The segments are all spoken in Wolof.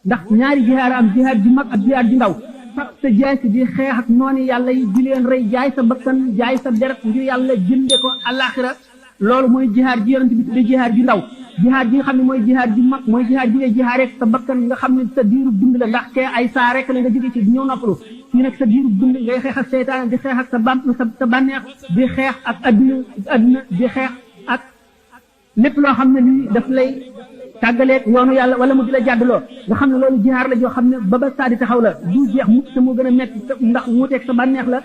ndax ñaari jihaar am jihaar ji mag ak jihaar ji ndaw fab sa jaay si di xeex ak noonu yàlla yi di leen rey jaay sa bakkan jaay sa deret ngir yàlla jënde ko àllaaxira loolu mooy jihaar ji yonent bi tudde jihaar ji ndaw jihaar ji nga xam ne mooy jihaar ji mag mooy jihaar ji ngay jihaar rek sa bakkan nga xam ne sa diiru dund la ndax kee ay saa rek la nga jóge ci ñëw noppalu fii nag sa diiru dund ngay xeex ak seytaan di xeex ak sa bànneex di xeex ak adduna di xeex ak lépp loo xam ne lii daf lay tàggaleeg yoonu yàlla wala mu di la jàddloo nga xam ne loolu jihaar la joo xam ne ba saa di taxaw la du jeex mukk te moo gën a metti ndax wuuteeg sa bànneex la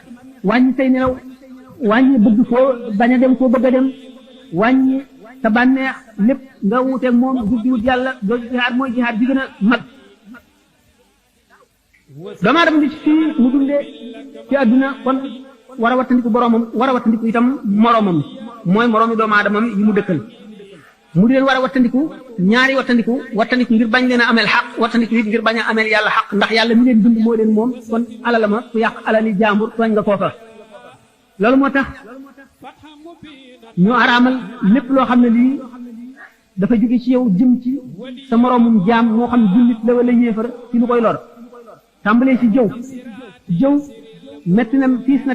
wàññi say nelaw wàññi bëgg foo bañ a dem foo bëgg a dem wàññi sa bànneex lépp nga wuuteeg moom di wut yàlla doo jihaar mooy jihaar bi gën a mag doomu aadama bi fii mu dundee ci àdduna kon war a wattandiku boroomam war a wattandiku itam moroomam mooy moroomi doomu aadamam yi mu dëkkal mu di leen war a wattandiku ñaari wattandiku ngir bañ leen a ameel xaq wattandiku it ngir bañ a ameel yàlla xaq ndax yàlla mi leen dund moo leen moom kon alalama ku yàq alali jàmbur tooñ nga kooka loolu moo tax ñu araamal lépp loo xam ne lii dafa jóge ci yow jëm ci sa moroomum jaam moo xam jullit la wala yéefar ci lu koy lor tàmbalee ci jëw metti na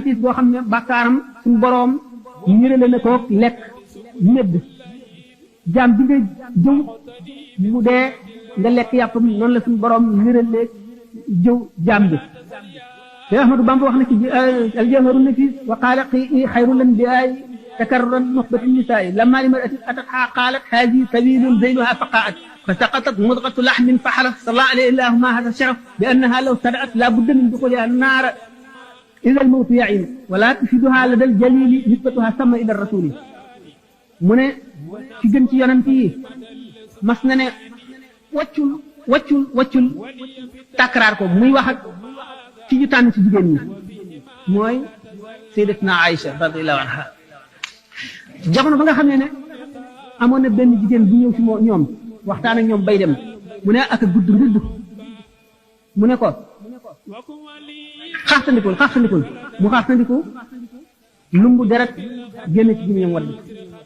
tiis boo xam ne bàkkaaram suñu boroom ñërale na koog lekk medd jaam bi nga jëw mu dee nga lekk yàppam noonu la suñu boroom ñëralee jëw jaam bi te Ahmadu Bamba wax na ci aljawharu nafis wa qaala xayrul anbiyaai takarruran nuxbati nisaai lamma limra'atin atatha qaalat haadihi sabilun zayluha faqaat fa saqatat mudghatu lahmin faxalat salla alayhi illahu ma hada sharaf bi annaha law sadaat la budda min duxuliha naara ida almawtu yain wala tufiduha lada aljalili nisbatuha sama ila rasuli mu ne ci gën ci yonent yi mas na ne waccul takraar ko muy wax ak ci ñu tànn ci jigéen ñi mooy sayyidatuna Aïcha radiyallahu anha jamono ba nga xam ne amoon na benn jigéen bu ñëw ci ñoom waxtaan ak ñoom bay dem mu ne ak a gudd ndudd mu ne ko xaxtandikul mu xaxtandiku lumbu deret génn ci gémmiñam wadd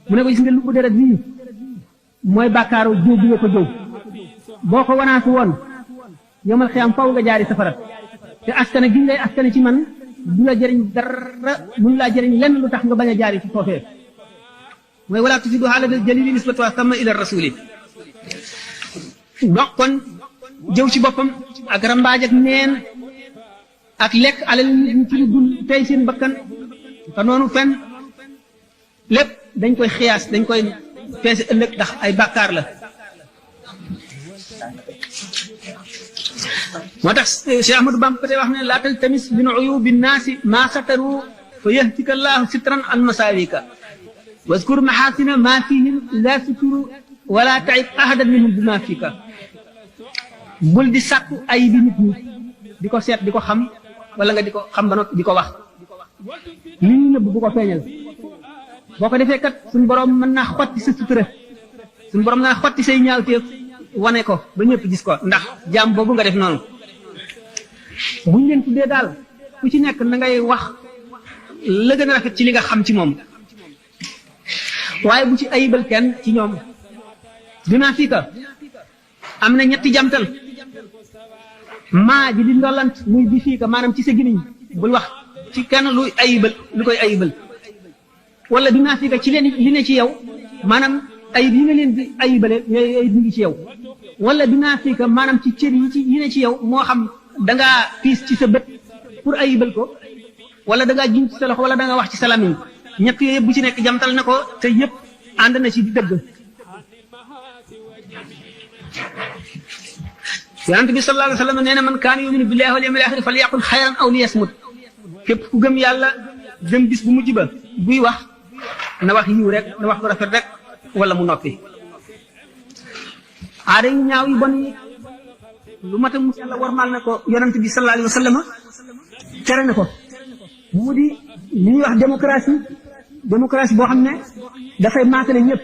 mu ne ko gis nga lumbu deret bii mooy bàkkaaru jëw bi nga ko jëw boo ko wanaasu woon yomal xiyam faw nga jaari safara te askane gi ngay askane ci man du la jëriñ dara mun laa jëriñ lenn lu tax nga bañ a jaari ci foofee mooy wala tufidu haladal jalili nisbatu sama ila rasuli donc kon jëw ci boppam ak rambaaj ak neen ak lekk alal nit ñi ci lu dul tey seen bakkan te noonu fen lépp dañ koy xiyaas dañ koy peese ëllëg ndax ay bàkkaar la moo tax Cheikh Ahmadou Bamba tey wax ne laa taltamis min uyubi nnaasi maa sataru fa yahtika llaahu sitran an masaawika waskur maxaasina maa fihim laa suturu wala taib ahadan minhum bi maa fika bul di sàkku ay bi nit ñi di ko seet di ko xam wala nga di ko xam ba noppi di ko wax li ñu nëbb bu ko feeñal boo ko defee kat suñu borom mën naa xotti sa sutura suñu borom mën naa xotti say ñaawteef wane ko ba ñëpp gis ko ndax jaam boobu nga def noonu buñ leen tuddee daal ku ci nekk na ngay wax la gën a rafet ci li nga xam ci moom waaye bu ci ayibal kenn ci ñoom dinaa fii ka am na ñetti jamtal maa ji di ndollant muy bi fii ka maanaam ci sa gimiñ bul wax ci kenn luy ayibal lu koy ayibal wala dinaa fii ka ci leen li ne ci yow maanaam ayib yi nga leen di ayibale yooyu ayib mi ngi ci yow wala dinaa fii ka maanaam ci cër yi ne ci yow moo xam dangaa piis ci sa bët pour ayibal ko wala dangaa jiñ ci sa loxo wala dangaa wax ci sa lamiñ ñett yooyu yëpp bu ci nekk jamtal na ko te yëpp ànd na ci di dëgg yonent bi sallallahu alayhi wa sallam nee na man kaana yuminu billahi wal yawmil axir falyaqul xayran aw liyasmut képp ku gëm yàlla gëm bis bu mujj ba buy wax na wax yiw rek na wax bu rafet rek wala mu noppi aada yu ñaaw yu bon yi lu mat a mus yàlla warmal na ko yonent bi sallallahu alayhi wa sallam tere na ko mu di li ñuy wax démocratie boo xam ne dafay maatale ñëpp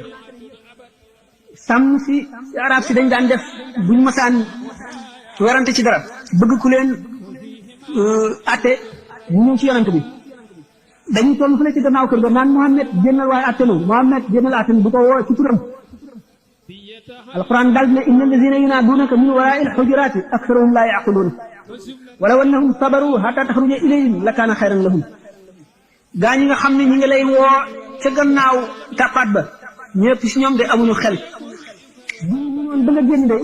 sàmm si arab si dañ daan def buñ masaan werante ci dara bëgg ku leen atte ñu ñëw ci yonent bi dañuy toll fu ne ci gannaaw kër ga naan Muhammad génnal waaye attelu Muhammad génnal attelu bu ko woo ci turam alquran dal ne inna alladina yunaadunaka min warai alxujurati aktharuhum la yaquluun walaw annahum sabaru hatta taxruja ilayhim la kaana xayran lahum gaa ñi nga xam ne ñi ngi lay woo ca gannaaw tàppaat ba ñëpp si ñoom de amuñu xel bu ñoon ba nga génn de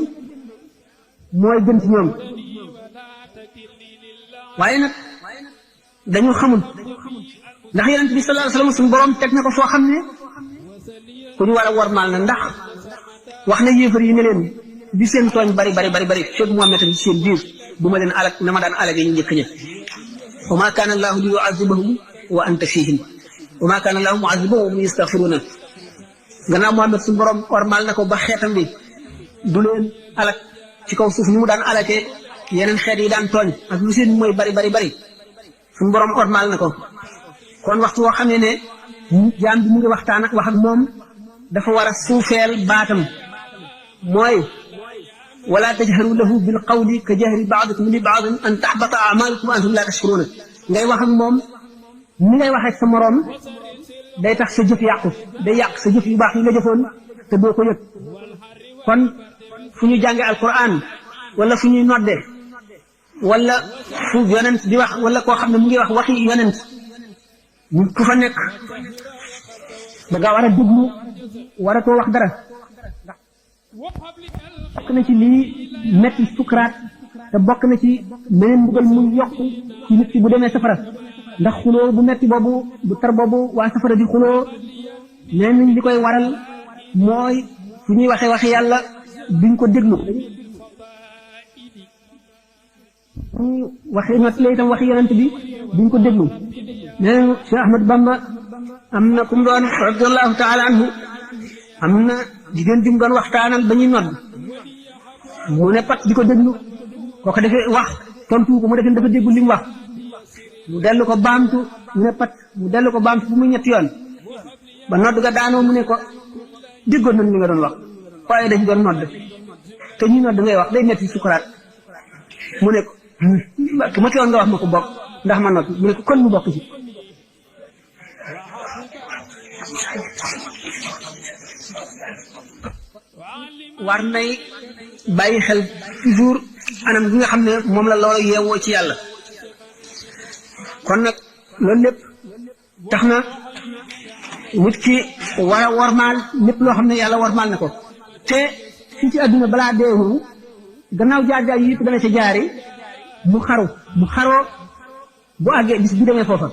mooy gën ci ñoom waaye nag dañu xamul ndax yonent bi sallallahu alayhi wasallam suñu borom teg na ko foo xam ne ku ñu war a wormaal na ndax wax na yéefar yi ne leen di seen tooñ bari fekk Muhammad ci seen biir du ma leen alak na ma daan alage ñu njëkk ña wa ma kaana allahu li yu'adhibahum wa anta fihim wa ma kaana allahu mu'adhibahum wa hum yastaghfiruna gannaaw Muhammad suñu borom wormaal na ko ba xeetam bi du leen alak ci kaw suuf ni mu daan alake yeneen xeet yi daan tooñ ak lu seen mooy bari suñu borom wormaal na ko kon waxtu woo xamee ne jaam bi mu ngi waxtaan ak wax ak moom dafa war a suufeel baatam mooy wala tajharu lahu bil qawli ka jahri ba'dikum li ba'din an tahbata a'malukum wa antum la tashkuruna ngay wax ak moom ni ngay wax ak sa moroom day tax sa jëf yàqu day yàq sa jëf yu baax yi nga jëfoon te doo ko yëg kon fu ñu jànge alquran wala fu ñuy nodde wala fu yonent di wax wala koo xam ne mu ngi wax waxi yonent ku fa nekk da nga war a déglu waratoo wax dara bokk na ci lii metti sukuraat te bokk na ci meneen mbugal muy yokk ci nit ki bu demee safara ndax xuloo bu metti boobu bu tar boobu waa safara di xuloo nee nañ li koy waral mooy fu ñuy waxee waxi yàlla duñ ko déglu waxi not la itam waxi yonent bi duñ ko déglu nee nañu Cheikh Ahmad Bamba am na ku mu doon radiallahu taala anhu am na jigéen ju mu doon waxtaanal ba ñuy nodd mu ne pat di ko déglu koo ko defee wax tontu ko mu defee dafa déglu li mu wax mu dellu ko baamtu mu ne pat mu dellu ko baamtu bu muy ñetti yoon ba nodd ga daanoo mu ne ko déggoon nañ li nga doon wax waaye dañ doon nodd te ñuy nodd ngay wax day metti sukuraat mu ne ko ma teewoon nga wax ma ko bokk ndax ma nodd mu ne ko kon mu bokk ci war nay bàyyi xel toujours anam gi nga xam ne moom la loolu yeewoo ci yàlla kon nag loolu lépp tax na nit ki war a wormaal lépp loo xam ne yàlla wormaal na ko te fii ci àdduna balaa deewu gannaaw jaar-jaar yi yëpp dana ca jaari mu xaroo bu àggee bis bu demee foofa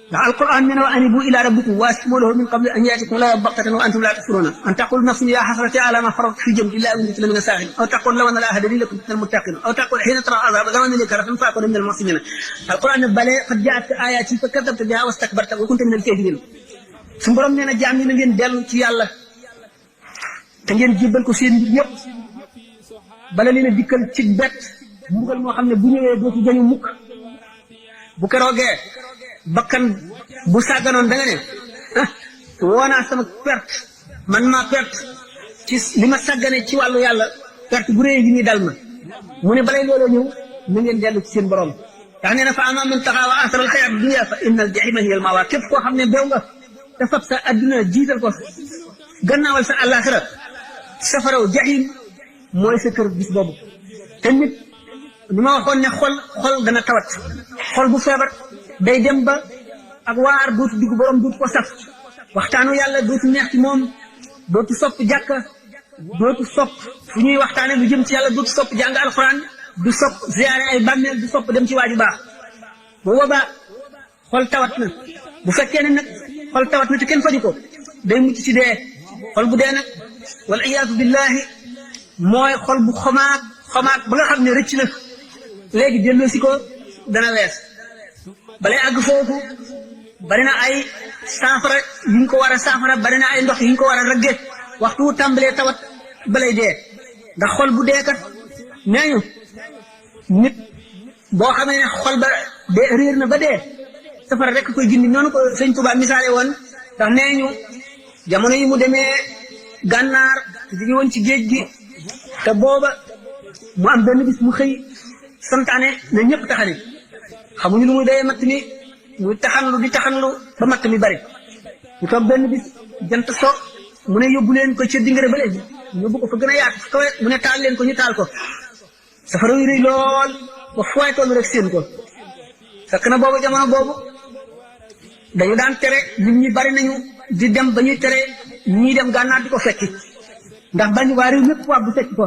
ndax alquran nee na wa anibu ila rabbikum waslimu lahu min qabli an yatikum la baqtatan wa antum la tashuruna an taqul nafsun ya hasrati ala ma farat fi jambi illa in kuntu min as-sahin aw taqul law anna la ahada li lakum min al-muttaqin aw taqul hina tara azab law anna li karatan fa akuna min al-muhsinin alquran ne bale qad ja'atka ayati fa kadhabta biha wastakbarta wa kunta min al-kafirin suñu borom nee na jaam ñi na ngeen dellu ci yàlla te ngeen jébbal ko seen mbir yëpp bala leen a dikkal ci bet mbugal moo xam ne bu ñëwee dootu jañu mukk bu keroogee bakkan bu sàgganoon da nga ne woonaa sama perte man maa perte ci li ma sàggane ci wàllu yàlla perte bu réy gi nii dal ma mu ne balay looloo ñëw na ngeen dellu ci seen borom ndax nee na fa ama man taxaa wa asara al xayaat dunya fa inna al jahima hiya al mawa képp koo xam ne beew nga te fab sa adduna jiital ko gannaawal sa àllaaxira safaraw jahim mooy sa kër bis boobu te nit ni ma waxoon ne xol dana tawat xol bu feebar day dem ba ak waar dootu diggu borom dootu ko saf waxtaanu yàlla dootu neex ci moom dootu sopp jàkka dootu sopp fu ñuy waxtaane lu jëm ci yàlla dootu sopp jàng alxuraan du sopp ziyaare ay bàmmeel du sopp dem ci waaju baax bu boobaa xol tawat na bu fekkee ne nag xol tawat na te kenn faju ko day mucc ci dee xol bu dee nag wal iyaadu billahi mooy xol bu xomaag ba nga xam ne rëcc na léegi delloo si ko dana wees balay àgg foofu bari na ay saafara yi ñu ko war a saafara bari na ay ndox yi ñu ko war a ragge waxtu wu tàmbalee tawat balay dee ndax xol bu dee kat nee ñu nit boo xamee ne xol ba dee réer na ba dee safara rek koy gindi noonu ko sëñ Tuubaa misaale woon ndax nee ñu jamono yi mu demee gànnaar te jóge woon ci géej gi te booba mu am benn bis mu xëy santaane ne ñëpp taxani xamuñu lu muy dee matt mi muy taxanlu di taxanlu ba matt mi bari ñu toog benn bis jant so mu ne yóbbu leen ko ca dingare ba léegi ñu bu ko fa gën a yaatu kawe mu ne taal leen ko ñu taal ko safara yu rëy lool ba fooy toll rek seen ko fekk na boobu jamono boobu dañu daan tere nit ñi bari nañu di dem ba ñuy tere ñii dem gànnaar di ko fekki ndax bañ waa réew ñëpp waa bu fekki ko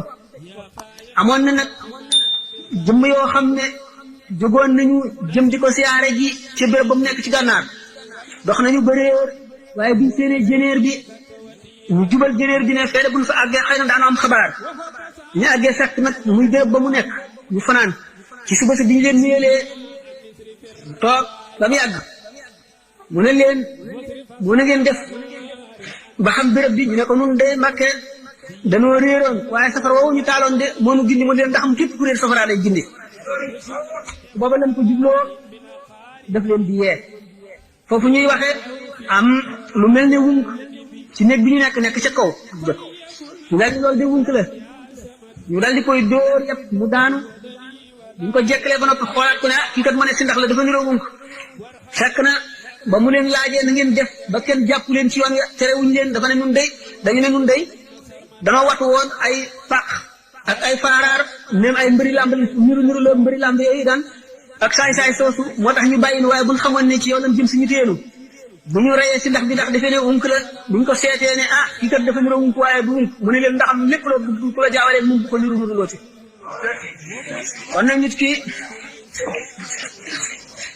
amoon na nag jëmm yoo xam ne jógoon nañu jëm di ko siyaare ji ci béréb ba mu nekk ci gànnaar dox nañu ba réer waaye biñ seenee jëneer bi ñu jubal jëneer bi ne feede buñ fa àggee xëy na daana am xabaar ñu àggee fekk nag muy béréb ba mu nekk ñu fanaan ci suba si biñu leen nuyelee toog ba mu yàgg mu ne leen mu ne ngeen def ba xam béréb bi ñu ne ko nun de Mbàkke danoo réeroon waaye safara woowu ñu taaloon de moonu gindi mu leen ndax am képp ku réer safara day gindi booba lañ ko jubloo daf leen di yee foofu ñuy waxee am lu mel ne wunk ci néeg bi ñu nekk ca kaw ñu daal di loolu de wunk la ñu daal di koy dóor yëpp mu daanu buñ ko jekkalee ba noppi xoolaat ko ne kii kat ma ne si ndax la dafa niroo wunk fekk na ba mu leen laajee na ngeen def ba kenn jàpp leen ci yoon wi terewuñ leen dafa ne nun day dañu ne nun day danoo watu woon ay paq ak ay faaraar même ay mbëri lamb niru la mbëri lamb yooyu daan ak saay-saay soosu moo tax ñu bàyyi nu waaye buñ xamoon ne ci yow lan jëm suñu téenu bu ñu reyee si ndax bi ndax defee ne unk la buñ ko seetee ne kii kat dafa niroo unk waaye du unk mu ne leen ndax am lépp loo ku la jaawalee moom bu ko niru loo ci kon nag nit ki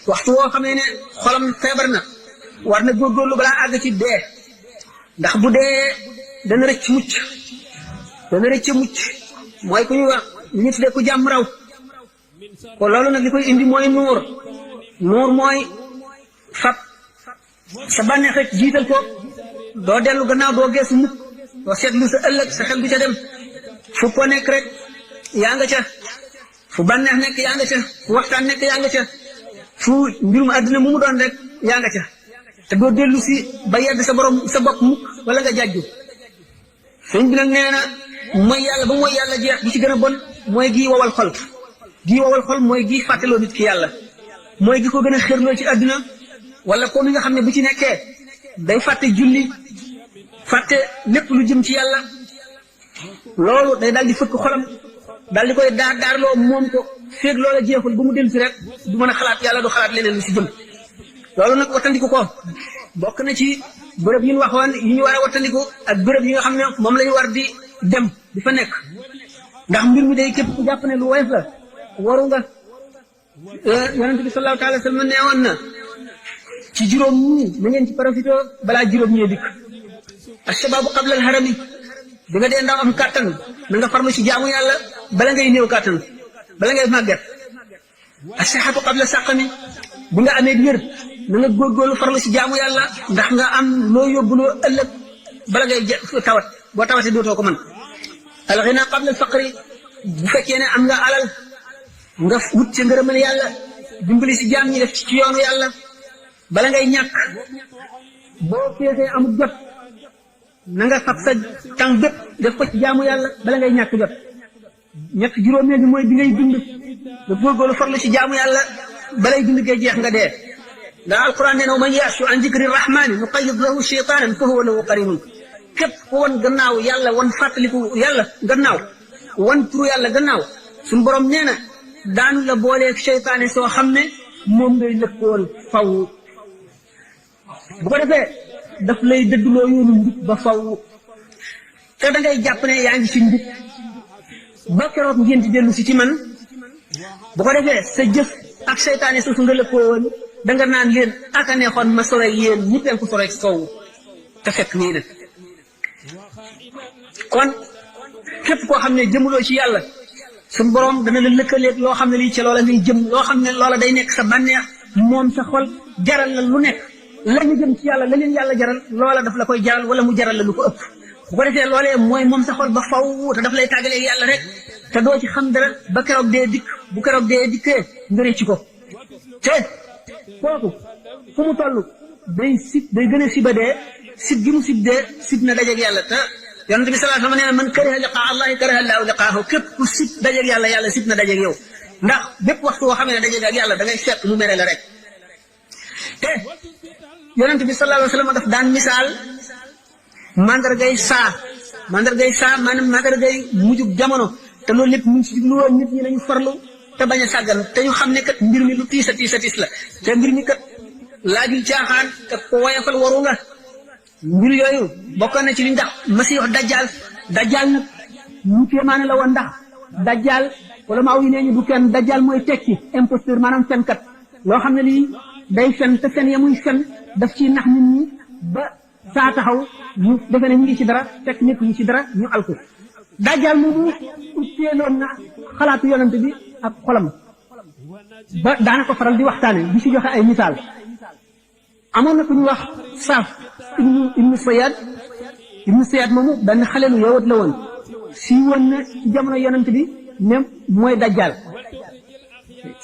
waxtu woo xamee ne xolam feebar na war na góorgóorlu balaa àgg ci dee ndax bu dee dana rëcc mucc mooy ku ñu wax ñu ñu tuddee ku jàmm raw ko loolu nag li koy indi mooy nuur mooy fab sa bànneex rek jiital ko doo dellu gannaaw doo geesu mukk doo seetlu sa ëllëg sa xel du ca dem fu ko nekk rek yaa nga ca fu bànneex nekk yaa nga ca fu waxtaan nekk yaa nga ca fu mbirum àddina mu doon rek yaa nga ca te doo dellu si ba yedd sa borom sa bopp mukk wala nga jàjju sëñ bi nag nee na mooy yàlla ba mooy yàlla jeex gi ci gën a bon mooy gii wowal xol mooy gii fàttaloo nit ki yàlla mooy gi ko gën a xërloo ci àdduna wala ko mi nga xam ne bu ci nekkee day fàtte julli fàtte lépp lu jëm ci yàlla loolu day daal di fëkk xolam daal di koy daarloo moom ko feeg loola jeexul ba mu dellu si rek du mën a xalaat yàlla du xalaat leneen lu si jëm loolu nag wattandiku ko bokk na ci bërëb yi ñu waxoon yi ñu war a wattandiku ak bërëb yi nga xam ne moom la ñu war di dem di fa nekk ndax mbir mi day képp ku jàpp ne lu woyof la waru nga yonent bi sallallahu taala wa sallam nee woon na ci juróom ñii na ngeen ci profité balaa juróom ñee dikk ashababu qabla al harami bi nga dee ndaw am kàttan na nga farlu ci jaamu yàlla bala ngay néew kàttan bala ngay màgget asihatu qabla saqami bi nga amee wér na nga góorgóorlu farlu ci jaamu yàlla ndax nga am loo yóbbuloo ëllëg bala ngay tawat boo tawatee dootoo ko mën alxina qabla alfaqri bu fekkee ne am nga alal nga wut ci ngërëmal yàlla dimbali si jaam ñi def ci yoonu yàlla bala ngay ñàkk boo feesee amul jot na nga fab sa tàng bépp def ko ci jaamu yàlla bala ngay ñàkk jot ñett juróomeel bi mooy bi ngay dund nga góorgóorlu farlu ci jaamu yàlla balay dund gee jeex nga dee ndax alquran nee na man ya'shu an dikri rahmani nuqayyid lahu shaytanan fa huwa lahu qarinun képp ko wan gannaaw yàlla wan fàttaliku yàlla gannaaw wan turu yàlla gannaaw suñu borom nee na daanu la booleeg seytaane soo xam ne moom ngay lëkkool faw bu ko defee daf lay dëdduloo yoonu njub ba faw te da ngay jàpp ne yaa ngi ci njub ba keroog ngeen di dellu si ci man bu ko defee sa jëf ak seytaane soosu nga lëkkoo woon da nga naan leen aka neexoon ma sore yéen ñi leen ko sore sow te fekk nii nag kon képp koo xam ne jëmuloo ci yàlla suñu borom dana la lëkkaleeg loo xam ne lii ci loola ngay jëm loo xam ne loola day nekk sa bànneex moom sa xol jaral la lu nekk la ñu jëm ci yàlla la leen yàlla jaral loola daf la koy jaral wala mu jaral la lu ko ëpp bu ko defee loolee mooy moom sa xol ba faw te daf lay tàggaleeg yàlla rek te doo ci xam dara ba keroog dee dikk bu keroog dee dikkee nga rëcc ko te kooku fu mu toll day gën a siba dee sib gi mu sib dee sib na dajeeg yàlla te yonent bi sallallahu alayhi wa sallam nee na man kariha liqaa allahi kariha allahu liqaahu képp ku sib dajeeg yàlla yàlla sib na dajeeg yow ndax bépp waxtu woo xamee ne dajeeg ak yàlla da ngay fekk mu mere la rek te yonent bi sallallahu alayhi wa sallam daf daan misaal mandargay saa mandargay saa maanaam mandargay mujjub jamono te loolu lépp ñu ngi si jubluwoon nit ñi nañu farlu te bañ a sàggan te ñu xam ne kat mbir mi lu tiis a tiis la te mbir mi kat laajul caaxaan te ko woyofal waru nga mbir yooyu bokkoon na ci li ndax masiix dajjal nag ñu kéemaane la woon ndax dajjal wala maa wi nee ñu du kenn dajjal mooy tekki imposteur maanaam fenkat loo xam ne lii day fen te fen ya muy fen daf ci nax nit ñi ba saa taxaw ñu defe ne ñu ngi ci dara fekk nekk ñu ci dara ñu alko dajjal moomu utteeloon na xalaatu yonent bi ak xolam ba daana ko faral di waxtaane di ci joxe ay misaal amoon na ku ñu wax saaf ibnu sayad moomu benn xale lu yowat la woon si woon na ci jamono yonent bi ne mooy dajjal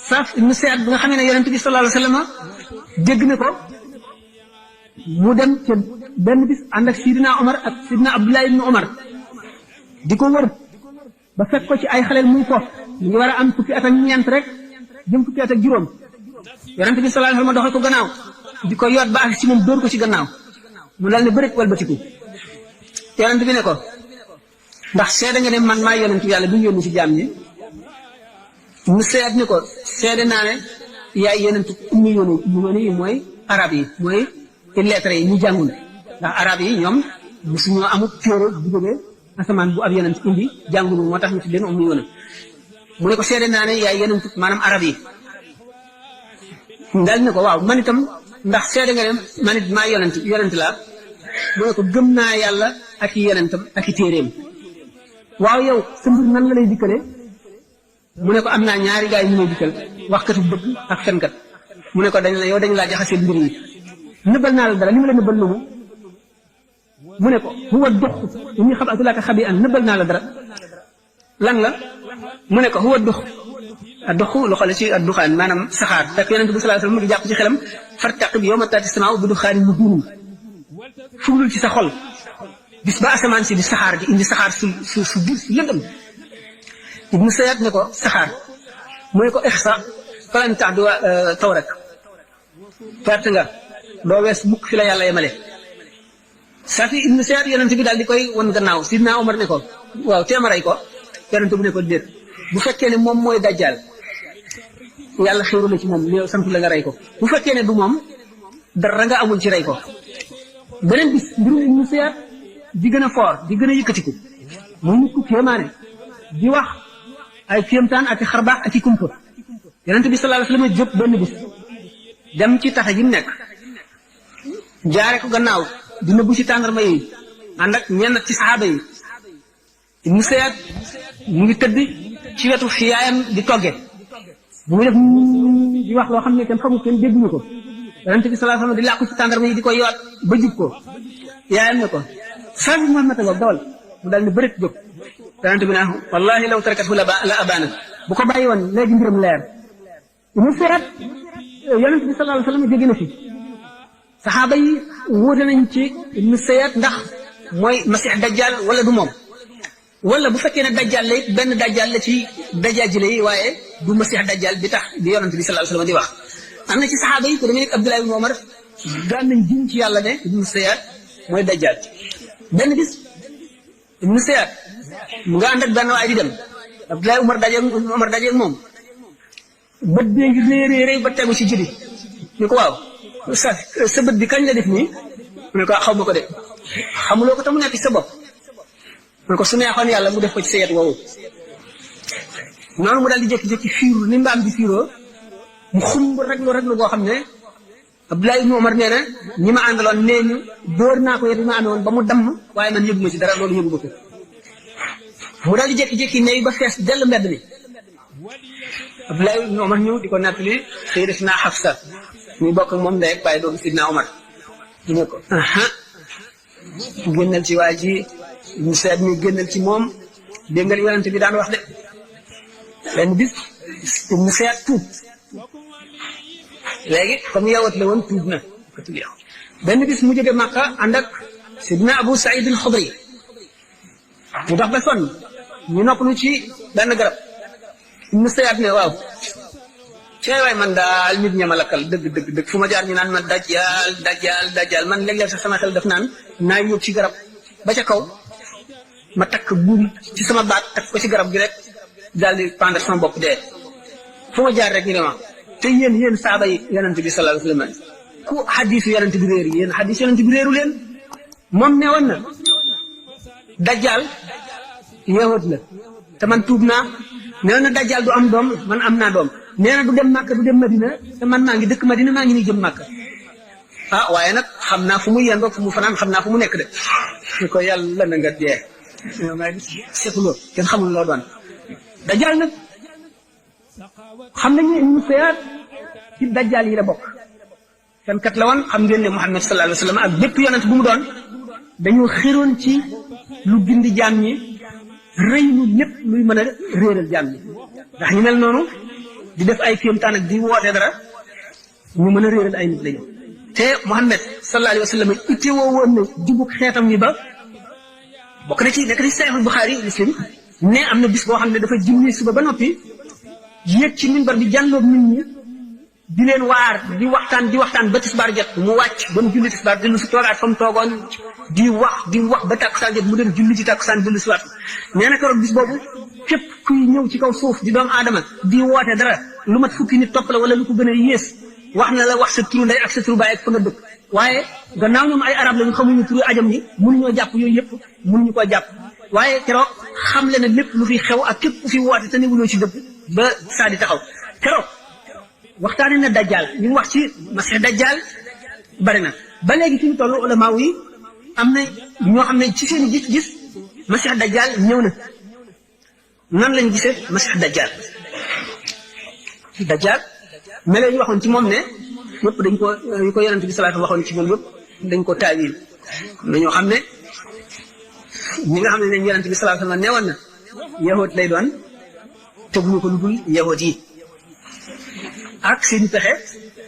saaf ibnu sayad bi nga xamee ne yonent bi sallallahu alayhi wa sallam dégg na ko mu dem ca benn bis ànd ak sidina Omar ak sidina Abdullah ibnu Omar di ko wër ba fekk ko ci ay xaleel muy foofu ñu ngi war a am fukki at ak ñeent rek jëm fukki at ak juróom yonent bi sallallahu alayhi wa sallam doxal ko gannaaw di ko yoot ba ak ci moom dóor ko ci gannaaw mu dal ne bërit walbatiku yonent bi ne ko ndax seede nga ne man maa yonent yàlla bi ñu yónni ci jaam ñi mu seet ni ko seede naa ne yaay yonent ummi yoone yi mooy arab yi mooy lettre yi ñu jàngul ndax arab yi ñoom musuñoo amul téere bu jógee asamaan bu ab yonent indi jàngul moo tax ñu ci leen ummi yoone mu ne ko seede naa ne yaay yonent maanaam arab yi daal ne ko waaw man itam ndax seede nga ne man it maa yonent laa mu ne ko gëm naa yàlla ak i yonentam ak i téeréem waaw yow sa mbir nan la lay dikkale mu ne ko am naa ñaari gaay yi ñu may dikkal waxkatu bëgg ak fenkat mu ne ko dañ laa jaxasee mbir yi nëbbal naa la dara li ma la nëbbal lu mu ne ko huwa dux inni xabatu laka xabi an nëbbal naa la dara lan la mu ne ko huwa dux dox lu xale ci duxaan maanaam saxaar fekk yonent bi sallallahu alayhi wasallam mu ngi jàpp ci xelam fartaqib yawma taati samaa bi duxaanin mubiin fuglul ci sa xol bis ba asamaan si di saxaar di indi saxaar su biir su lëndëm ibnu sayad ne ko saxaar mu ne ko ixsa falan taxdu taw rek perte nga doo wees mukk fi la yàlla yemale safi ibnu sayad yonent bi daal di koy won gannaaw sidna Omar ne ko waaw teemaray ko yonent bu ne ko déet bu fekkee ne moom mooy dajjal yàlla xéeru la ci moom li sant la nga rey ko bu fekkee ne du moom dara nga amul ci rey ko beneen bis mbirum ibnu sayad di gën a foor di gën a yëkkatiku muy nit ku kéemaane di wax ay kéemtaan ak i xarbaax ak i kumpa yonent bi sallallahu alayhi wasallam jóg benn bis dem ci taxe ji mu nekk jaare ko gannaaw di nëbbu ci tàndarma yi ànd ak ñenn ci saxaaba yi ibnu sayad mu ngi tëdd ci wetu fi yaayam di togge bu muy def di wax loo xam ne kenn xamul kenn dégguñu ko yonent bi sallallahu alayhi wasallam di làqu ci tàndarma yi di ko yoot ba jub ko yaayam ne ko sabi Muhammad ngoog dawal mu daal ne bërit jóg yonent bi naa wallahi law tarakathu la abaana bu ko bàyyi woon léegi mbiram leer ibnu sayad yonent bi sallallahu alayhi wasallam jóge na fi saxaaba yi wuute nañ ci ibnu sayad ndax mooy masix dajjal wala du moom wala bu fekkee ne dajjal la it benn dajjal la ci dajaajile yi waaye du masix dajjal bi tax di yonent bi sallallahu alayhi wasallam di wax am na ci saxaaba yi ko demee nekk Abdullah ibn Umar daan nañ jiñ ci yàlla ne ibnu sayad mooy dajjal benn bis ibnu sayad mu nga ànd ak benn waay di dem Abdullah Umar dajeeg moom bët bee ngi réy ba tegu ci jëbi ni ko waaw sa bët bi kañ la def nii mu ne ko xaw ma ko de xamuloo ko te mu nekk ci sa bopp mu ne ko su neexoon yàlla mu def ko ci sa yet woowu noonu mu daal di jékki-jékki fiiru ni mbaam di fiiroo mu xumb reglu boo xam ne Abdullah ibn Umar nee na ñi ma àndaloon nee ñu dóor naa ko yet bi ma àndoon ba mu damm waaye man yëgu ma ci dara loolu yëgu ma ko mu daal di jékki-jékki ne ba fees dell mbedd mi Abdullah ibn Umar ñëw di ko nettali Sayyidatina Hafsa ñu bokk ak moom ndey ak baay doomu Sidna Umar ñu ne ko génnal ci waa ji ñu seet mi génnal ci moom dégg nga li yonent bi daan wax de benn bis mu seet tuub léegi comme yawat la woon tuub na ko tudd yow benn bis mu jóge Makka ànd ak Sidna Abu Saïd al-Xudri mu dox ba sonn ñu noppalu ci benn garab mu seet ne waaw cee waay man daal nit ña ma lakkal dëgg fu ma jaar ñu naan ma dajjal man léeg-léeg sax sama xel def naan naa yóbbu ci garab ba ca kaw ma takk buum ci sama baat takk ko ci garab gi rek daal di pendre sama bopp dee fu ma jaar rek ñu ne ma te yéen saaba yi yonent bi sallallahu alayhi wasallam ku xadiisu yonent bi réer yéen xadiisu yonent bi réeru leen moom ne woon na dajjal yahud la te man tuub naa nee na dajjal du am doom man am naa doom nee na du dem Màkka du dem Madina te man maa ngi dëkk Madina maa ngi nii jëm Màkka ah waaye nag xam naa fu mu yendoo fu mu fanaan xam naa fu mu nekk de ñu ko yàlla na nga dee seetuloo kenn xamul loo doon dajjal nag xam nañu ne Ibnu Sayyad ci dajjal yi la bokk kan kat la woon xam ngeen ne Muhammad sallallahu alayhi wa sallam ak bépp yonent bu mu doon dañoo xiroon ci lu gindi jaam ñi rëy lu lépp luy mën a réeral jaam ñi ndax ñu mel noonu di def ay kéemtaan ak di woote dara ñu mën a réeral ay nit lañu te Muhammad sallallahu alayhi wa sallam itte woo woon ne jubug xeetam wi ba bokk na ci nekk na ci Sahih Bukhari Muslim ne am na bis boo xam ne dafa julli suba ba noppi yéeg ci minbar bi jàlloog nit ñi di leen waar di waxtaan ba tisbaar jot mu wàcc ba mu julli tisbaar dellu si toogaat fa mu toogoon di wax ba tàkkusaan jot mu dem julli ci tàkkusaan dellu si waat nee na keroog bis boobu képp kuy ñëw ci kaw suuf di doomu aadama di woote dara lu mat fukki nit topp la wala lu ko gën a yées wax na la wax sa turu ndey ak sa turu baay ak fa nga dëkk waaye gannaaw ñoom ay arab lañu xamuñu turu ajam ñi mënuñoo jàpp yooyu yëpp mënuñu koo jàpp waaye keroog xam le ne lépp lu fi xew ak képp ku fi woote te newuloo ci dëpp ba saa di taxaw keroog waxtaane na dajjal li mu wax ci masih dajjal bari na ba léegi fi ñu toll ulama yi am na ñoo xam ne ci seen gis-gis masih dajjal ñëw na nan lañ gisee masih dajjal melo yi waxoon ci moom ne yëpp dañ ko yu ko yonent bi salaatu waxoon ci moom yëpp dañ ko taawil dañoo xam ne ñi nga xam ne yonent bi salaatu la newoon na yahud lay doon teguñu ko lu dul yahud yi ak seen pexe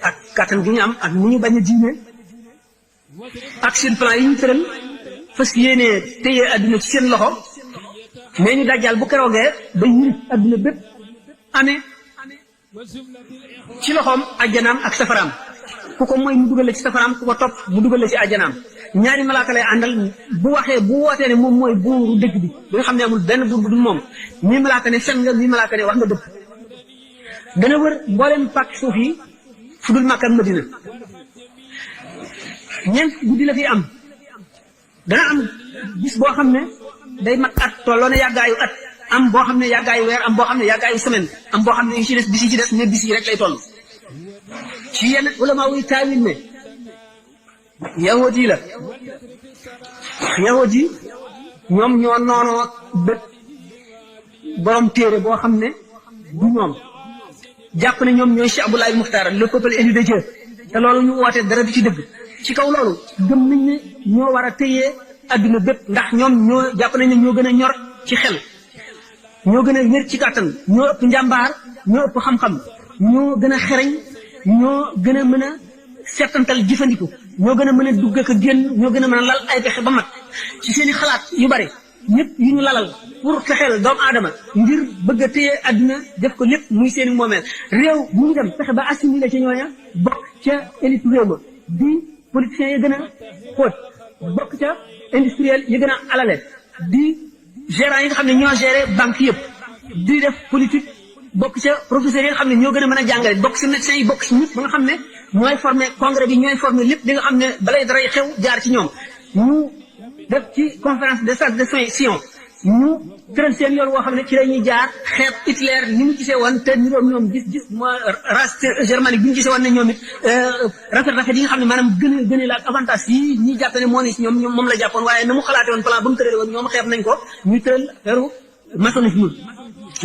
ak kàttan gi ñu am ak ni ñu bañ a diine ak seen plan yi ñu tëral fas yéenee téye adduna ci seen loxo mais ñu dajjal bu keroogee ba yilif adduna bépp amee ci loxoom ajjanaam ak safaraam ku ko mooy mu dugal la ci safaraam ku ko topp mu dugal la ci ajjanaam ñaari malaaka lay àndal bu wootee ne moom mooy buuru dëgg bi nga xam ne amul benn buur bu dul moom mii malaaka ne fen nga mii malaaka ne wax nga dëgg dana wër mboolem pàkk suuf yi fu dul Makka ak Madina ñeent guddi la fi am dana am bis boo xam ne day mat at tolloo ne yàggaayu at am boo xam ne yàggaayu weer am boo xam ne yàggaayu semaine am boo xam ne yu ci des bis yi ci des ne bis yi rek lay toll ci yenn ulama wuy taawil ne yahud yi la yahud yi ñoom ñoo noonoo bët borom téere boo xam ne du ñoom jàpp ne ñoom ñooy Cheikh Muxtaar le peuple élu de Dieu te loolu ñu woote dara du ci dëgg ci kaw loolu gëm nañ ne ñoo war a téye adduna bépp ndax ñoom ñoo jàpp nañ ne ñoo gën a ñor ci xel ñoo gën a wér ci kàttan ñoo ëpp njàmbaar ñoo ëpp xam-xam ñoo gën a xereñ ñoo gën a mën a settantal jëfandiku ñoo gën a mën a dugg ak a génn ñoo gën a mën a lal ay pexe ba mat ci seen i xalaat yu bari ñëpp yu ñu lalal pour fexeel doomu aadama ngir bëgg a téye adduna def ko lépp muy seen i moomeel réew bu ñu dem fexe ba assimilé ci ñooña bokk ca élite réew ma di politiciens yi gën a xóot bokk ca industriel yi gën a alale di gérants yi nga xam ne ñoo géré banque yëpp di def politique bokk ca professeurs yi nga xam ne ñoo gën a mën a jàngale bokk ci médecins yi bokk ci ñëpp ba nga xam ne ñooy formé congrès bi ñooy formé lépp li nga xam ne balay daray xew jaar ci ñoom ñu def ci conférence de Sion ñu tëral seen yoon woo xam ne ci la ñuy jaar xeeb Hitler ni mu gisee woon te niroom ñoom gis mooy race germanique bi ñu gisee woon ne ñoom it rafet yi nga xam ne maanaam gën a la ak avantage yi ñi jàpp ne moo ne si ñoom moom la jàppoon waaye na mu xalaate woon plan ba mu tërale woon ñoom xeeb nañ ko ñu tëral feru maçonnisme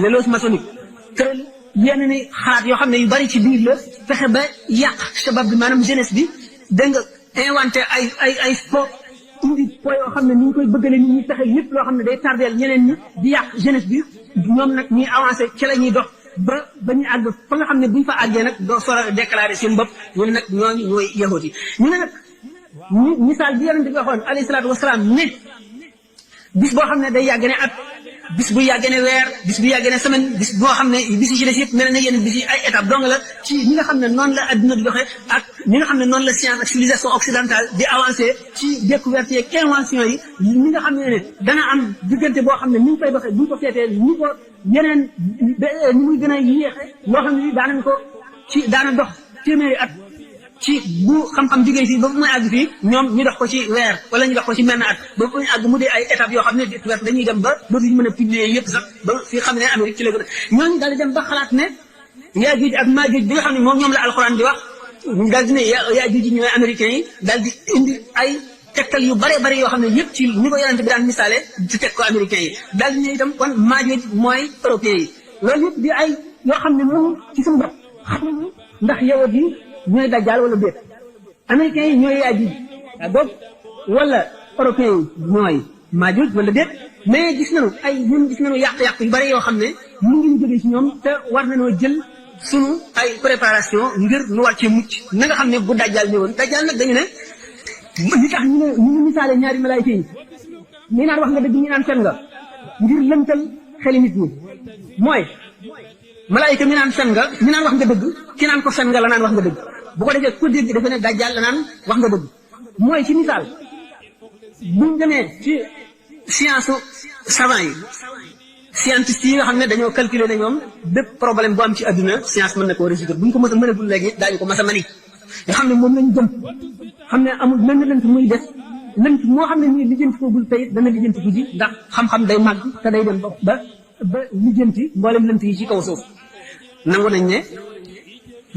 les loges maçonniques tëral yenn ni xalaat yoo xam ne yu bari ci biir la fexe ba yàq shabab bi maanaam jeunesse bi dégg nga inventé ay sport indi po yoo xam ne ni ñu koy bëggale nit ñi fexe lépp loo xam ne day tardeel ñeneen ñi di yàq jeunesse bi ñoom nag ñuy avancé ci la ñuy dox ba ñu àgg fa nga xam ne buñ fa àggee nag doo sor a déclaré seen bopp ñu ne nag ñooñu ñooy yahut yi ñu ne nag misaal bi yonente bi waxoon alayhi salaatu wasalaam ne bis boo xam ne day yàgg ne at bis bu yàggee ne weer bis bu yàggee ne semaine bis boo xam ne bis yi ci des yëpp mel na yenn bis yi ay étape dong la ci ñi nga xam ne noonu la adduna di doxee ak ñi nga xam ne noonu la science ak civilisation occidentale di avancé ci découverte yeeg invention yi ñi nga xam ne dana am diggante boo xam ne ni ñu koy doxee bu ñu ko seetee ni ko yeneen ni muy gën a yéexe loo xam ne daanañ ko ci daana dox téeméeri at ci bu xam-xam jógee fii ba muy àgg fii ñoom ñu dox ko ci weer wala ñu dox ko ci menn at ba muy àgg mu dee ay étapes yoo xam ne découverte dañuy dem ba dootuñu mën a publier yëpp sax ba fi xam ne Amérique ci la gën a ñooñu daal di dem ba xalaat ne Yaajuuj ak Maajuuj bi nga xam ne moom ñoom la alxuraan di wax daal di ne Yaajuuj ñooy américains yi daal di indi ay tegtal yu bare bare yoo xam ne yëpp ci ni ko yonente bi daan misaale ci teg ko américains yi daal di ne itam kon Maajuuj mooy européens yi loolu yëpp di ay yoo xam ne moom ci suñu bopp xam nañu ndax yawut yi ñooy dajjaal wala déet américains yi ñooy Yaajuuj boog wala européens yi ñooy Maajuuj wala déet mais gis nañu yàq-yàq yu bari yoo xam ne mu ngi jógee ci ñoom te war nañoo jël sunu ay préparation ngir nu war cee mucc na nga xam ne bu dajjaal ñëwoon dajjaal nag dañu ne li tax ñu misaale ñaari malaayika yi ñi naan wax nga dëgg ñi naan fen nga ngir lëntal xeli nit ñi mooy malaayika mi naan fen nga mi naan wax nga dëgg ki naan ko fen nga la naan wax nga dëgg bu ko defee ku dégg dafa ne dajjaal la naan wax nga dëgg mooy ci misaal buñ demee ci science savant yi scientiste yi nga xam ne dañoo calculer ne ñoom bépp problème bu am ci adduna science mën na koo résoudre buñ ko mën a mënagul léegi daañu ko mas a mani nga xam ne moom lañu jëm xam ne amul mel na lënt muy des lënt moo xam ne nii lijjanti koogul tey dana lijjanti ko ji ndax xam-xam day màgg te day dem ba lijjanti mboolem lënt yi ci kaw suuf nangu nañ ne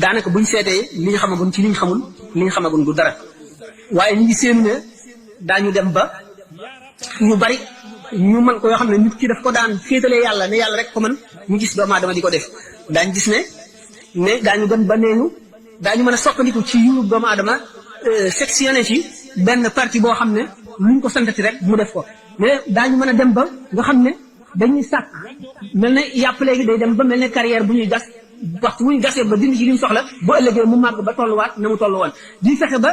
daanaka buñ seetee li ñu xamagun ci li ñu xamul li ñu xamagun du dara waaye ñu ngi séenu ne daañu dem ba ñu bari ñu mën ko yoo xam ne nit ki daf ko daan féetalee yàlla ne yàlla rek ko mën ñu gis doomu aadama di ko def daañu gis ne daañu dem ba neenu daañu mën a soppandiku ci yu doomu aadama sectionné ci benn partie boo xam ne luñ ko santati rek mu def ko mais daañu mën a dem ba nga xam ne dañuy sàkk mel ne yàpp léegi day dem ba mel ne carrière bu ñuy gas waxtu bu ñu gasee ba dindi ci li mu soxla bu ëllëgee mu màgg ba tolluwaat na mu tollu woon di fexe ba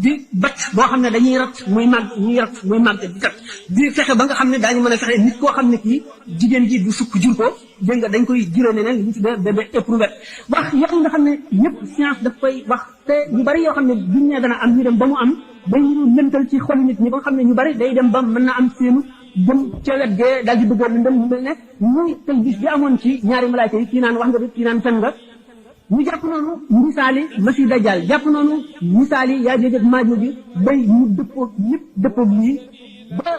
di bat boo xam ne dañuy rat muy màgg ñuy rat muy màgg di kat di fexe ba nga xam ne daañu mën a fexe nit koo xam ne kii jigéen ji du sukk jur ko dégg nga dañ koy juróo ne li ñu tuddee bébé éprouvette wax yoo nga xam ne ñëpp science daf koy wax te yu bari yoo xam ne duñ ne dana am ñu dem ba mu am dañu lëntal ci xolu nit ñi ba nga xam ne ñu bari day dem ba mën na am seenu dem ca wet gee daal di bëggoon lëndëm mu mel ne muy tel gis bi amoon ci ñaari malaayka yi kii naan wax nga dëgg kii naan fen nga ñu jàpp noonu misaali masi dajjal jàpp noonu misaali Yaajuuj ak Maajuuj bi bay mu dëppoo ñëpp dëppoo lii ba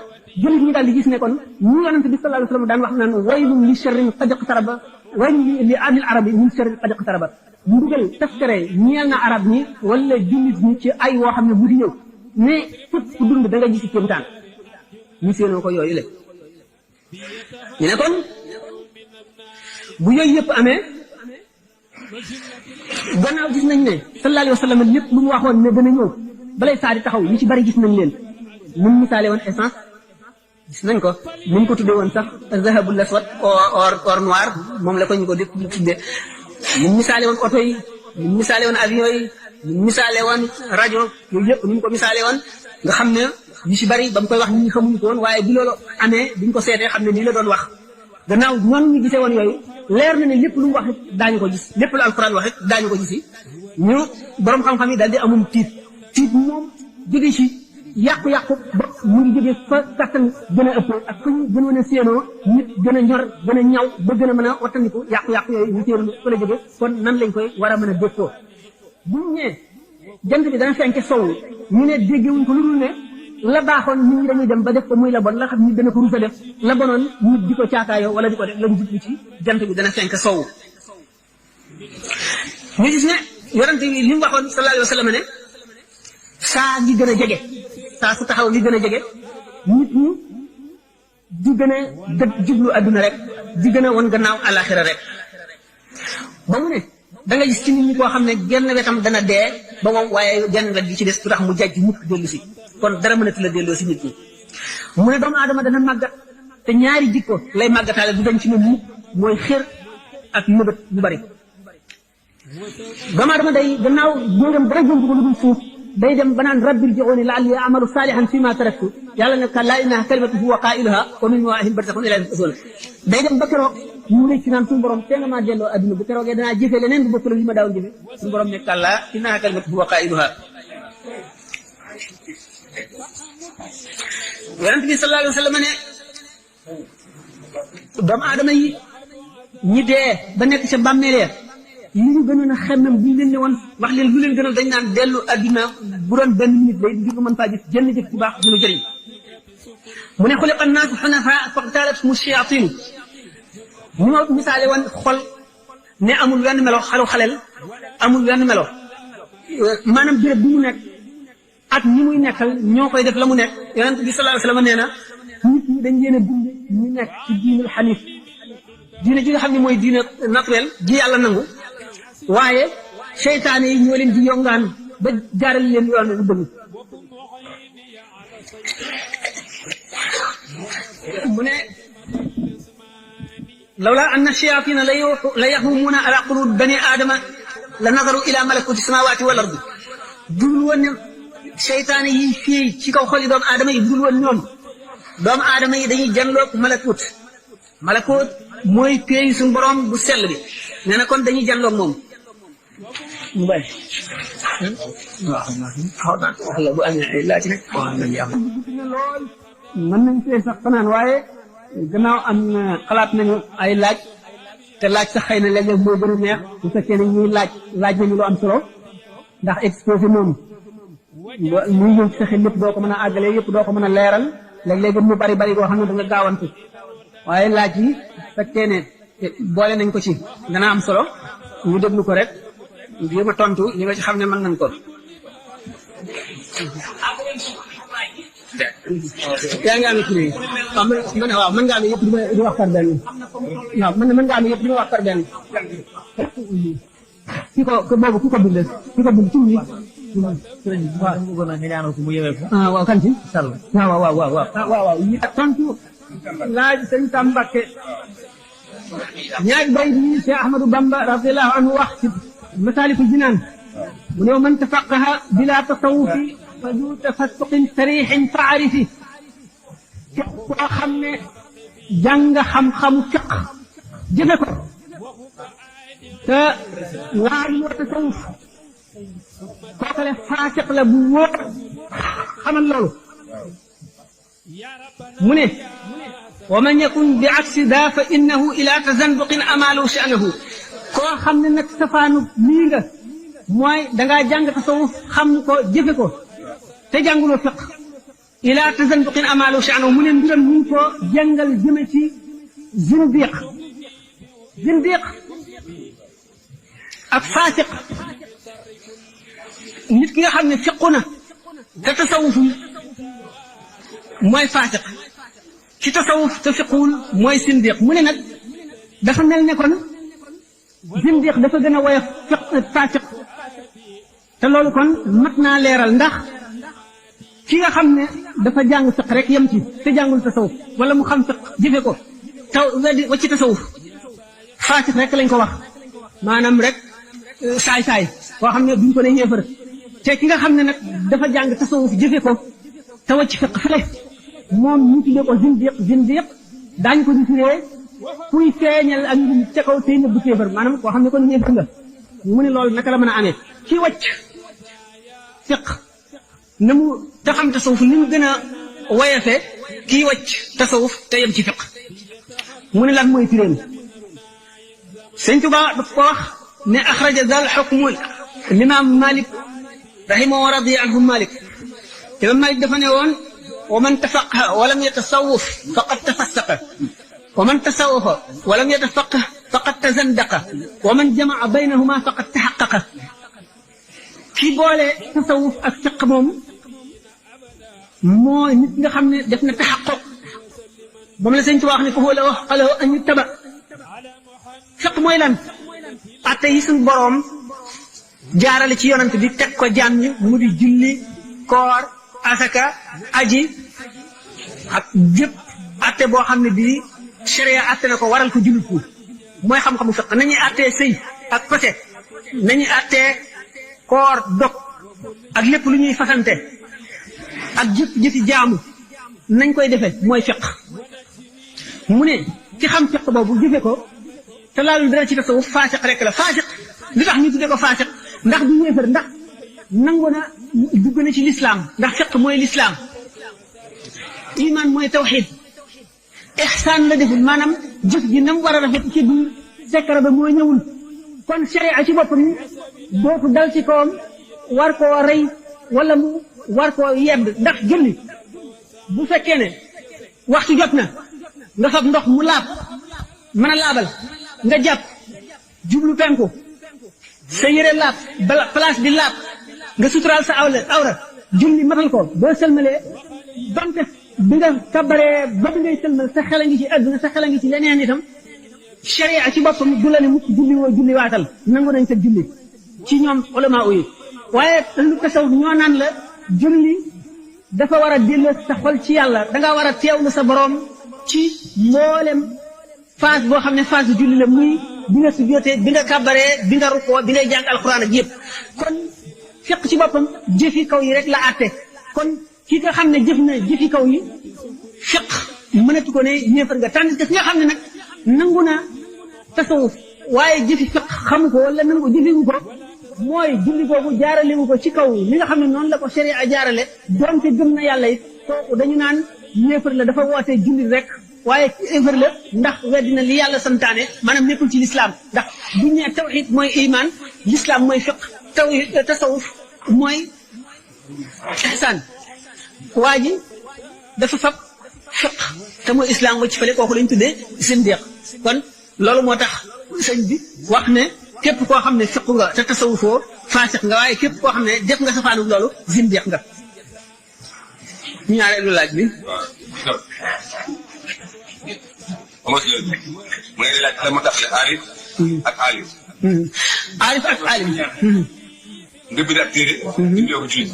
jullit ñi daal di gis ne kon ñu yonent bi sallallahu alayhi wa sallam daan wax naan waylun li sharrin qad iqtaraba waylun li anil arabi min sharrin qad iqtaraba mbugal taskare ñeel na arab ñi wala jullit ñi ci ay woo xam ne bu di ñëw ne fut ku dund da nga gis ci kéemtaan ñu séenoo ko yooyu la ñu ne kon bu yooyu yëpp amee gannaaw gis nañ ne sallallahu alayhi wa sallam lépp lu mu waxoon ne dana ñëw balay saa di taxaw ñu ci bari gis nañ leen mun misaale woon essence gis nañ ko mun ko tuddee woon sax zahabul aswad or noir moom la ko ñu ko def tuddee mun misaale woon oto yi mun misaale woon avion yi mun misaale woon rajo yooyu yëpp ni mu ko misaale woon nga xam ne ñu ci bari ba mu koy wax nit ñi xamuñu ko woon waaye bi loolu amee biñ ko seetee xam ne nii la doon wax gannaaw noonu ñu gisee woon yooyu leer na ne lépp lu mu wax it daañu ko gis lépp lu alquran wax it daañu ko gisi ñu borom xam-xam yi daal di amum tiit moom jóge ci yàqu-yàqu ba mu ngi jóge fa kattan gën a ëpp ak fa ñu gënoon a séenoo nit gën a ñor gën a ñaw ba gën a mën a wattandiku yàqu-yàqu yooyu ñu séenu fa la jóge kon nan lañ koy war a mën a dékkoo buñ ñee jant bi dana fenke sow ñu ne déggewuñ ko lu dul ne la baaxoon nit ñi dañuy dem ba def ko muy la bon la xam nit dana ko rusa def la bonoon nit di ko caakaayoo wala di ko def lañ jublu ci jant bi dana fenk sow ñu gis ne yonente bi li mu waxoon sallallahu alayhi wa sallam ne saa ngi gën a jege saa su taxaw li gën a jege nit ñi di gën a dëgg jublu adduna rek di gën a won gannaaw alaxira rek ba mu ne da nga gis ci nit ñi koo xam ne genn wetam dana dee ba moom waaye genn wet gi ci des du tax mu jajj mukk dellu si kon dara mënatu la delloo si nit ñi mu ne doomu aadama dana màggat te ñaari jikko lay màggataale du dañ ci ne mukk mooy xër ak mëbët bu bari doomu aadama day gannaaw góoram dara jëndu ko lu dul suuf day dem ba naan rabbi irji'uuni la'allii a'malu saalihan fiimaa taraktu yàlla ne kallaa innahaa kalimatun huwa qaa'iluhaa wa min waraa'ihim barzakhun ilaa yawmi yub'athuun day dem ba keroog mu ne ci naan suñu borom te nga maa delloo adduna bu keroogee danaa jëfee leneen bu bokkul li ma daawoon jëfe suñu borom ne kallaa innahaa kalimatun huwa qaa'iluhaa. Yonent bi sallallahu alayhi wa sallam ne doomu aadama yi ñi dee ba nekk ca bàmmeel li ñu gënoon a xemmem bu ñu leen ne woon wax leen lu leen gënal dañ naan dellu adduna bu doon benn minute lay ngir nga mën faa gis jënn jëf bu baax dina jëriñ. mu ne xuliqa annaasu xunafaa faqtalathum shayatin ñu ma misaale woon xol ne amul wenn melo xaleel amul wenn melo maanaam béréb bi mu nekk ak ñi muy nekkal ñoo koy def la mu nekk. Yonent bi sallallahu alayhi wa sallam nee na nit ñi dañ leen a bind ñu nekk ci diinul xanif diine ji nga xam ne mooy diine naturel ji yàlla nangu waaye seytaane yi ñoo leen di yongaan ba jaaral leen yoon wu dëgg. mu ne lawla anna shayatina la yahumuuna ala qulubi bani aadama la nazaru ila malakuti samawati wal ardi dul woon ne seytaane yi fii ci kaw xol yi doomu aadama yi dul woon ñoom doomu aadama yi dañuy janloog malakut mooy péeyi suñu borom bu sell bi nee na kon dañuy janloog moom mu bay waaw xaw naa wax la bu amee ay laaj rek lool mën nañ fee sax fanaan waaye gannaaw am na xalaat nañu ay laaj te laaj sax xëy na léeg-léeg moo gën a neex bu fekkee ne ñuy laaj nañu lu am solo ndax exposé moom muy ñëw ci sa xel lépp doo ko mën a àggalee yëpp doo ko mën a leeral léeg-léeg mu bari goo xam ne da nga gaawantu waaye laaj yi fekkee ne boole nañ ko ci dana am solo ñu déglu ko rek jéem a tontu ñi nga ci xam ne mën nañ ko. yaa ngi amee kii waaw mën nga amee yëpp di wax par benn waaw mën nga amee yëpp di wax par benn ki ko boobu ki ko bind tur bi waaw kan ci waaw tontu laaj sëñ Sam Mbakke ñaari bay bi Cheikh Ahmadou Bamba radiyallahu anhu wax ci Masaalikul Jinaan mu ne man tafaqaha bila tasawufi fa du tafassuqin sarixin fa arifi képp koo xam ne jàng xam-xamu fiq jëfe ko te laaj moo tasawuf kookale faasiq la bu wóor xamal loolu mu ne wa man yakun bi aksi daa fa innahu ila tazanduqin amalu sha'nahu koo xam ne nag safaanu lii nga mooy dangaa jàng tasawuf xam ko jëfe ko te jànguloo fiq ila tazanduqin amalu sha'nahu mu ne mbiram ñu ko jàngal jëme ci zindiq ak faasiq nit ki nga xam ne fiqu na te tasawuful mooy faasiq ci tasawuf te fiquwul mooy sindiq mu ne nag dafa mel ne kon sindiq dafa gën a woyof faasiq te loolu kon mat naa leeral ndax ki nga xam ne dafa jàng fiq rek yem ci te jàngul tasawuf wala mu xam fiq jëfe ko taw wacci tasawuf faasiq rek lañ ko wax maanaam rek saay-saay koo xam ne duñ ko ne yéefar te ki nga xam ne nag dafa jàng tasawuf jëfe ko te wacc fiq fële moom ñu tuddee ko zindiq daañu ko di firee kuy feeñal ak ñu ca kaw tey nëbbu kéefar maanaam koo xam ne kon yéefar nga mu ne loolu naka la mën a amee ki wacc fiq na mu te xam tasawuf ni mu gën a woyefe kii wacc tasawuf te yem ci fiq mu ne lan mooy firéem Sëñ Tuubaa daf ko wax ne axraja zal xukmu limaam Malik rahimahu wa radiya anhu Malik imaam Malik dafa ne woon wa man tafaqaha wa lam yatasawwaf faqad tafassaqa wa man tasawwafa wa lam yatafaqah faqad tazandaqa wa man jamaa baynahuma faqad tahaqqaqa kii boole tasawuf ak fiq moom mooy nit nga xam ne def na taxaqquq ba mu la Sëñ Tuubaa wax ne ko wala wax xalaw an yuttaba fiq mooy lan atte yi suñ boroom jaarale ci yonant bi teg ko jaam ñi mu di julli koor asaka aji ak jëpp atte boo xam ne bii sharia atte na ko waral ko jullit ko mooy xam-xamu fiq nañuy attee sëy ak fase nañuy attee koor dog ak lépp lu ñuy fasante ak jëfi jaamu nañ koy defee mooy fiq mu ne ci xam fiq boobu jëfe ko te laalul dara ci tasawuf faasiq rek la faasiq li tax ñu tuddee ko faasiq ndax du yéefar ndax nangu na dugg na ci lislaam ndax fiq mooy lislaam iman mooy tawxid ihsaan la deful maanaam jëf ji nam war a rafet ci biir sekkara ba moo ñëwul kon sharia ci boppam dootu dal ci kawam war koo rey wala mu war koo yedd ndax julli bu fekkee ne waxtu jot na nga fab ndox mu laab mën a laabal nga jàpp jublu penku sa yére laab bala place bi laab nga suturaal sa awra julli matal ko boo sëlmalee donte bi nga kabaree ba bi ngay sëlmal sa xel a ngi ci àdduna sa xel a ngi ci leneen itam sharia ci boppam du la ne mukk julli woo julli waatal nangu nañ sa julli ci ñoom ulama yi waaye lu tasawuf ñoo naan la julli dafa war a delloo sa xol ci yàlla danga war a teewlu sa boroom ci mboolem phase boo xam ne phase julli la muy bi nga sujjóotee bi nga kabaree bi nga rukkoo bi ngay jàng alxuraan ak yëpp kon fiq ci boppam jëfi kaw yi rek la àtte kon ki nga xam ne jëf na jëfi kaw yi fiq mënatu ko ne yéefar nga tànn ki nga xam ne nag nangu na tasawuf waaye jëfi fiq xamu ko wala nangu jëfiwu ko mooy julli boobu jaaralewu ko ci kaw li nga xam ne noonu la ko sharia jaarale doonte gëm na yàlla it kooku dañu naan yéefar la dafa woote julli rek waaye yéefar la ndax weddina li yàlla santaane maanaam nekkul ci lislaam ndax buñ ne tawxid mooy iman lislaam mooy fiq tasawuf mooy ihsaan waa ji dafa fab fiq te mooy islam wacc fale kooku lañ tuddee zindiq kon loolu moo tax sëñ bi wax ne képp koo xam ne fiq nga te tasawufoo faasiq nga waaye képp koo xam ne def nga safaanu loolu zindiq nga ñaareelu laaj bi mooy laaj dama tax le aarif ak alim aarif ak alim nga bind ak téere tuddee ko jullit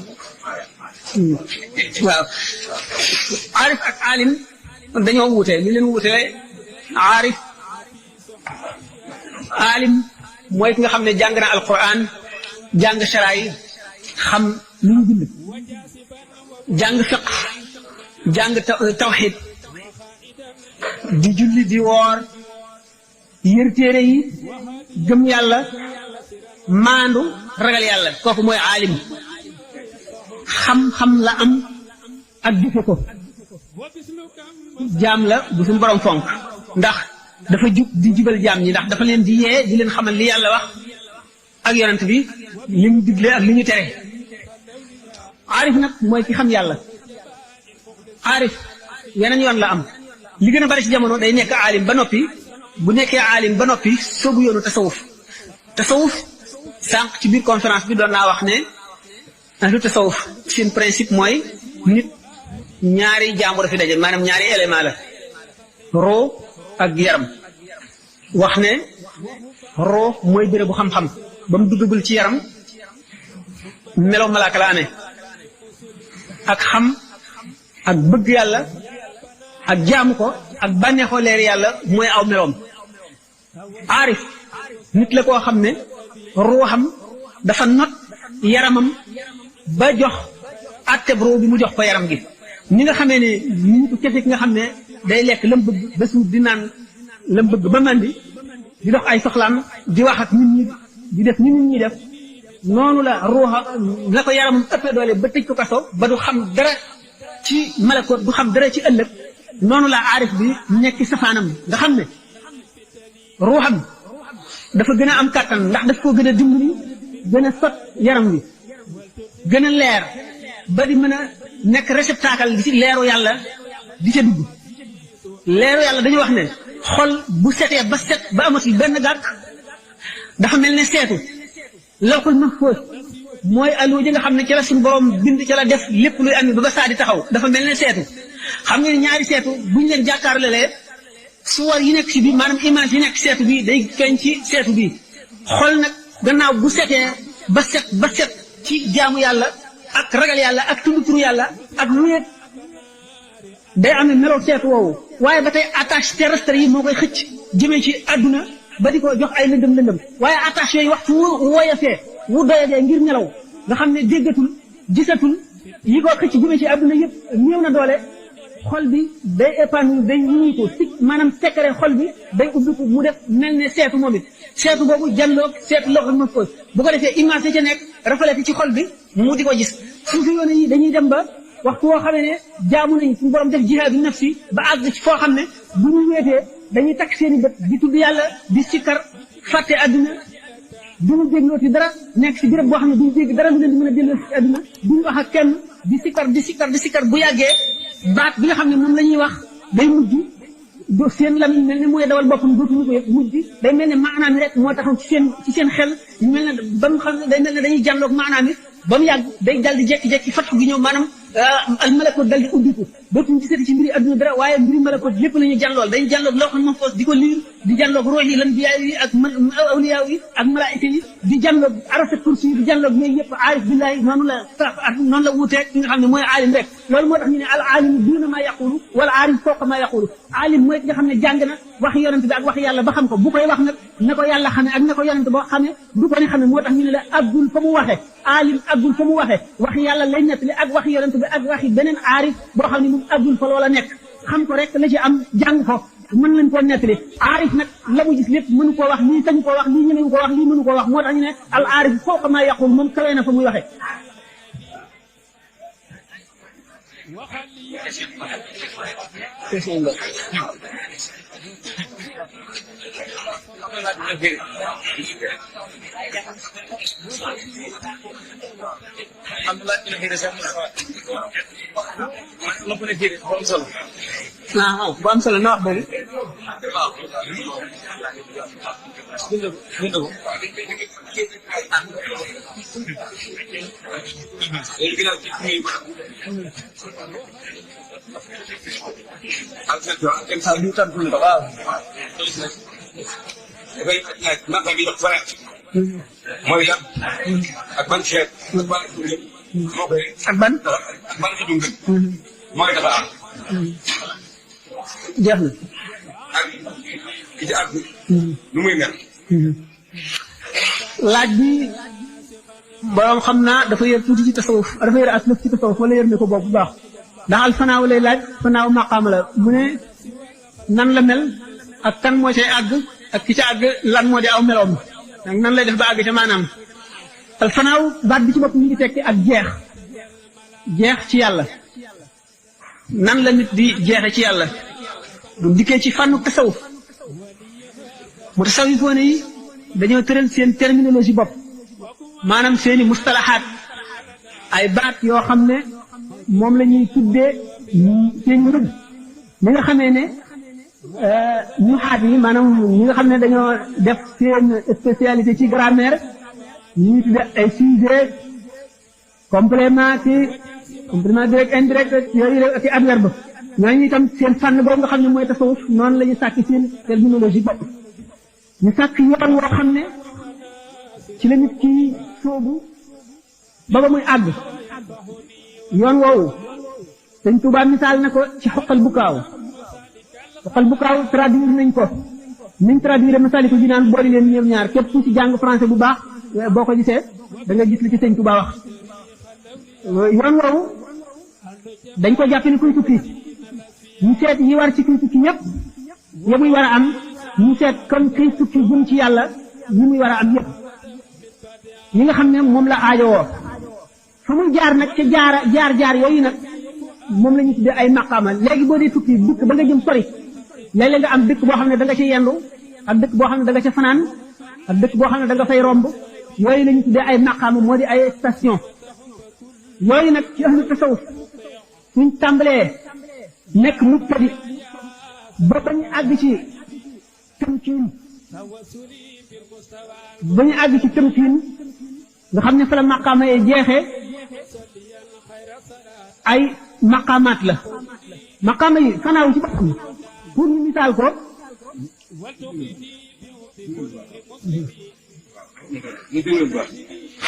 waaw aarif ak alim dañoo wuute li leen wuute aarif alim mooy ki nga xam ne jàng na alquran jàng sharaay xam lu ñu bind jàng fiq jàng tawxid di julli di woor yër téere yi gëm yàlla maandu ragal yàlla kooku mooy alim xam-xam la am ak jëfe ko jaam la bu suñu borom fonk ndax dafa jub di jubal jaam ñi ndax dafa leen di yee di leen xamal li yàlla wax ak yonent bi li ñu digle ak li ñu tere aarif nag mooy ki xam yàlla aarif yeneen yoon la am li gën a bari ci jamono day nekk aalim ba noppi bu nekkee aalim ba noppi soobu yoonu tasawuf sànq ci biir conférence bi doon naa wax ne lu tasawuf seen principe mooy nit ñaari jàmbur dafi daje maanaam ñaari élément la roo ak yaram wax ne roo mooy béréb bu xam-xam ba mu duggagul ci yaram melo malaaka la amee ak xam ak bëgg yàlla ak jaamu ko ak bànneexoo leer yàlla mooy aw meloom aarif nit la koo xam ne ruuxam dafa not yaramam ba jox atteb ruu bi mu jox ko yaram gi ni nga xamee ne nitu kese ki nga xam ne day lekk lam bëgg ba suuf di naan lam bëgg ba mandi di dox ay soxlaam di wax ak nit ñi di def ni nit ñi def noonu la ruuxa la ko yaramam ëppee doole ba tëj ko kaso ba du xam dara ci malakoot du xam dara ci ëllëg noonu la aarif bi nekki safaanam nga xam ne ruuxam dafa gën a am kàttan ndax daf koo gën a dimbali gën a sot yaram wi gën a leer ba di mën a nekk réceptacle di ci leeru yàlla di ca dugg leeru yàlla dañu wax ne xol bu setee ba set ba amatul benn gàkk dafa mel ne seetu lawhul mahfuus mooy allo ji nga xam ne ci la suñu borom bind ci la def lépp luy am ba saa di taxaw dafa mel ne seetu xam ngeen ñaari seetu buñ leen jàkkaarloo suwar yi nekk ci bi maanaam image yi nekk seetu bi day feeñ ci seetu bi xol nag gannaaw bu setee ba set ci jaamu yàlla ak ragal yàlla ak tudd turu yàlla ak lu nekk day amee meloo seetu woowu waaye ba tey attache terrestre yi moo koy xëcc jëmee ci àdduna ba di ko jox ay lëndëm waaye attache yooyu waxtu wu woyafee wu doyadee ngir nelaw nga xam ne déggatul gisatul yi ko xëcc jëme ci àdduna yëpp néew na doole xol bi day épanouir day ñii ko si maanaam secret xol bi day ubbiku mu def mel ne seetu moom it seetu boobu jàlloog seetu loxo ma ko bu ko defee image ca nekk rafalati ci xol bi mu di ko gis suufi yoon yi dañuy dem ba waxtu woo xamee ne jaamu nañ suñu borom def jihaadu nafsi ba àgg ci foo xam ne bu ñu wéetee dañuy takk seen i bët di tudd yàlla di sikkar fàtte àdduna duñu déglooti dara nekk si béréb boo xam ne duñu dégg dara lu leen di mën a dégloo si àdduna duñu wax ak kenn di sikkar bu yàggee baat bi nga xam ne moom la ñuy wax day mujj do seen lamiñ mel ne mooy dawal boppam dootuñu ko yëg mujj day mel ne maanaam rek moo taxaw ci seen xel ñu mel ne ba mu xam ne day mel ne dañuy jànloog maanaam it ba mu yàgg day dal di jekki-jekki fattu gi ñëw maanaam al malakut dal di ubbiku dootuñu gisati ci mbiri adduna dara waaye mbiri malakut lépp la ñuy jànlool dañuy jànloog loo xam ne moom foos di ko liir di jànloog ruux yi lan biyaay yi ak awliya yi ak malaayika yi di jànloog arasa kursi yi di jànloog yooyu yëpp aarif billahi noonu la sax ak noonu la wuuteeg ki nga xam ne mooy aalim rek loolu moo tax ñu ne al aalimu duuna maa yaqulu wala aarif fawqa maa yaqulu aalim mooy ki nga xam ne jàng na waxi yonent bi ak waxi yàlla ba xam ko bu koy wax nag na ko yàlla xamee ak na ko yonent boo xamee du ko ni xamee moo tax ñu ne la aggul fa mu waxee aalim aggul fa mu waxee waxi yàlla lay nettali ak waxi yonent bi ak waxi beneen aarif boo xam ne moom aggul fa loola nekk xam ko rek la ci am jàng ko mën lañ koo nettali aarif nag la mu gis lépp mënu koo wax lii sañu koo wax lii ñemewu koo wax lii mënu koo wax moo tax ñu ne al aarif fawqa maa yaqul moom kawee na fa muy waxee waaw bu am solo na wax boobu mooy lan ak ban xeet ak ban xeetu ngën mooy dafa am jeex na ak ki ci àgg nu muy mel laaj bi borom xam naa dafa yër tuuti ci tasawuf dafa yër aslëf ci tasawuf wala yër ne ko boobu bu baax ndax al fanaaw lay laaj fanaaw maqaama la mu ne nan la mel ak kan moo cay àgg ak ki ca àgg lan moo di aw meloom ak nan lay def ba àgg ca maanaam al fanaaw baat bi ci bopp ñu ngi tekki ak jeex ci yàlla nan la nit di jeexe ci yàlla bu dikkee ci fànnu tasawuf mu tasawifoone yi dañoo tëral seen terminologie bopp maanaam seeni mustalahaat ay baat yoo xam ne moom la ñuy tuddee seen rëdd ñi nga xamee ne ñu xaat yi maanaam ñi nga xam ne dañoo def seen spécialité ci grammaire ñuy tuddee ay sujet complément direct indirect yooyu rek ak adverbe ñooñu itam seen fànn boobu nga xam ne mooy tasawuf noonu la ñu sàkk seen terminologie bopp ñu sàkk yoon woo xam ne ci la nit ki soobu ba muy àgg yoon woowu Sëñ Tuubaa misaal na ko ci xoqal bukaaw traduire nañ ko niñ traduire Masaalikul Jinaan boole leen ñoom ñaar képp ku ci jàng français bu baax boo ko gisee da nga gis li ci Sëñ Tuubaa wax yoon woowu dañ ko jàppe ni kuy tukki ñu seet yi war ci kuy tukki yépp ya muy war a am ñu seet kon kuy tukki jëm ci yàlla yi muy war a am yépp yi nga xam ne moom la aajowoo fa muy jaar nag ca jaar yooyu nag moom la ñu tuddee ay maqaama léegi boo dee tukki dëkk ba nga jëm sori léeg-léeg nga am dëkk boo xam ne da nga ca yendu ak dëkk boo xam ne da nga ca fanaan ak dëkk boo xam ne da nga fay romb yooyu la ñu tuddee ay maqaama moo di ay station yooyu nag ci ahlu tasawuf suñ tàmbalee nekk mubtadi ba bañ àgg ci tamkiin nga xam ne fa la maqaama yee jeexee ay maqaamaat la maqaama yi fanaaw ci boppam pour ñu misaal ko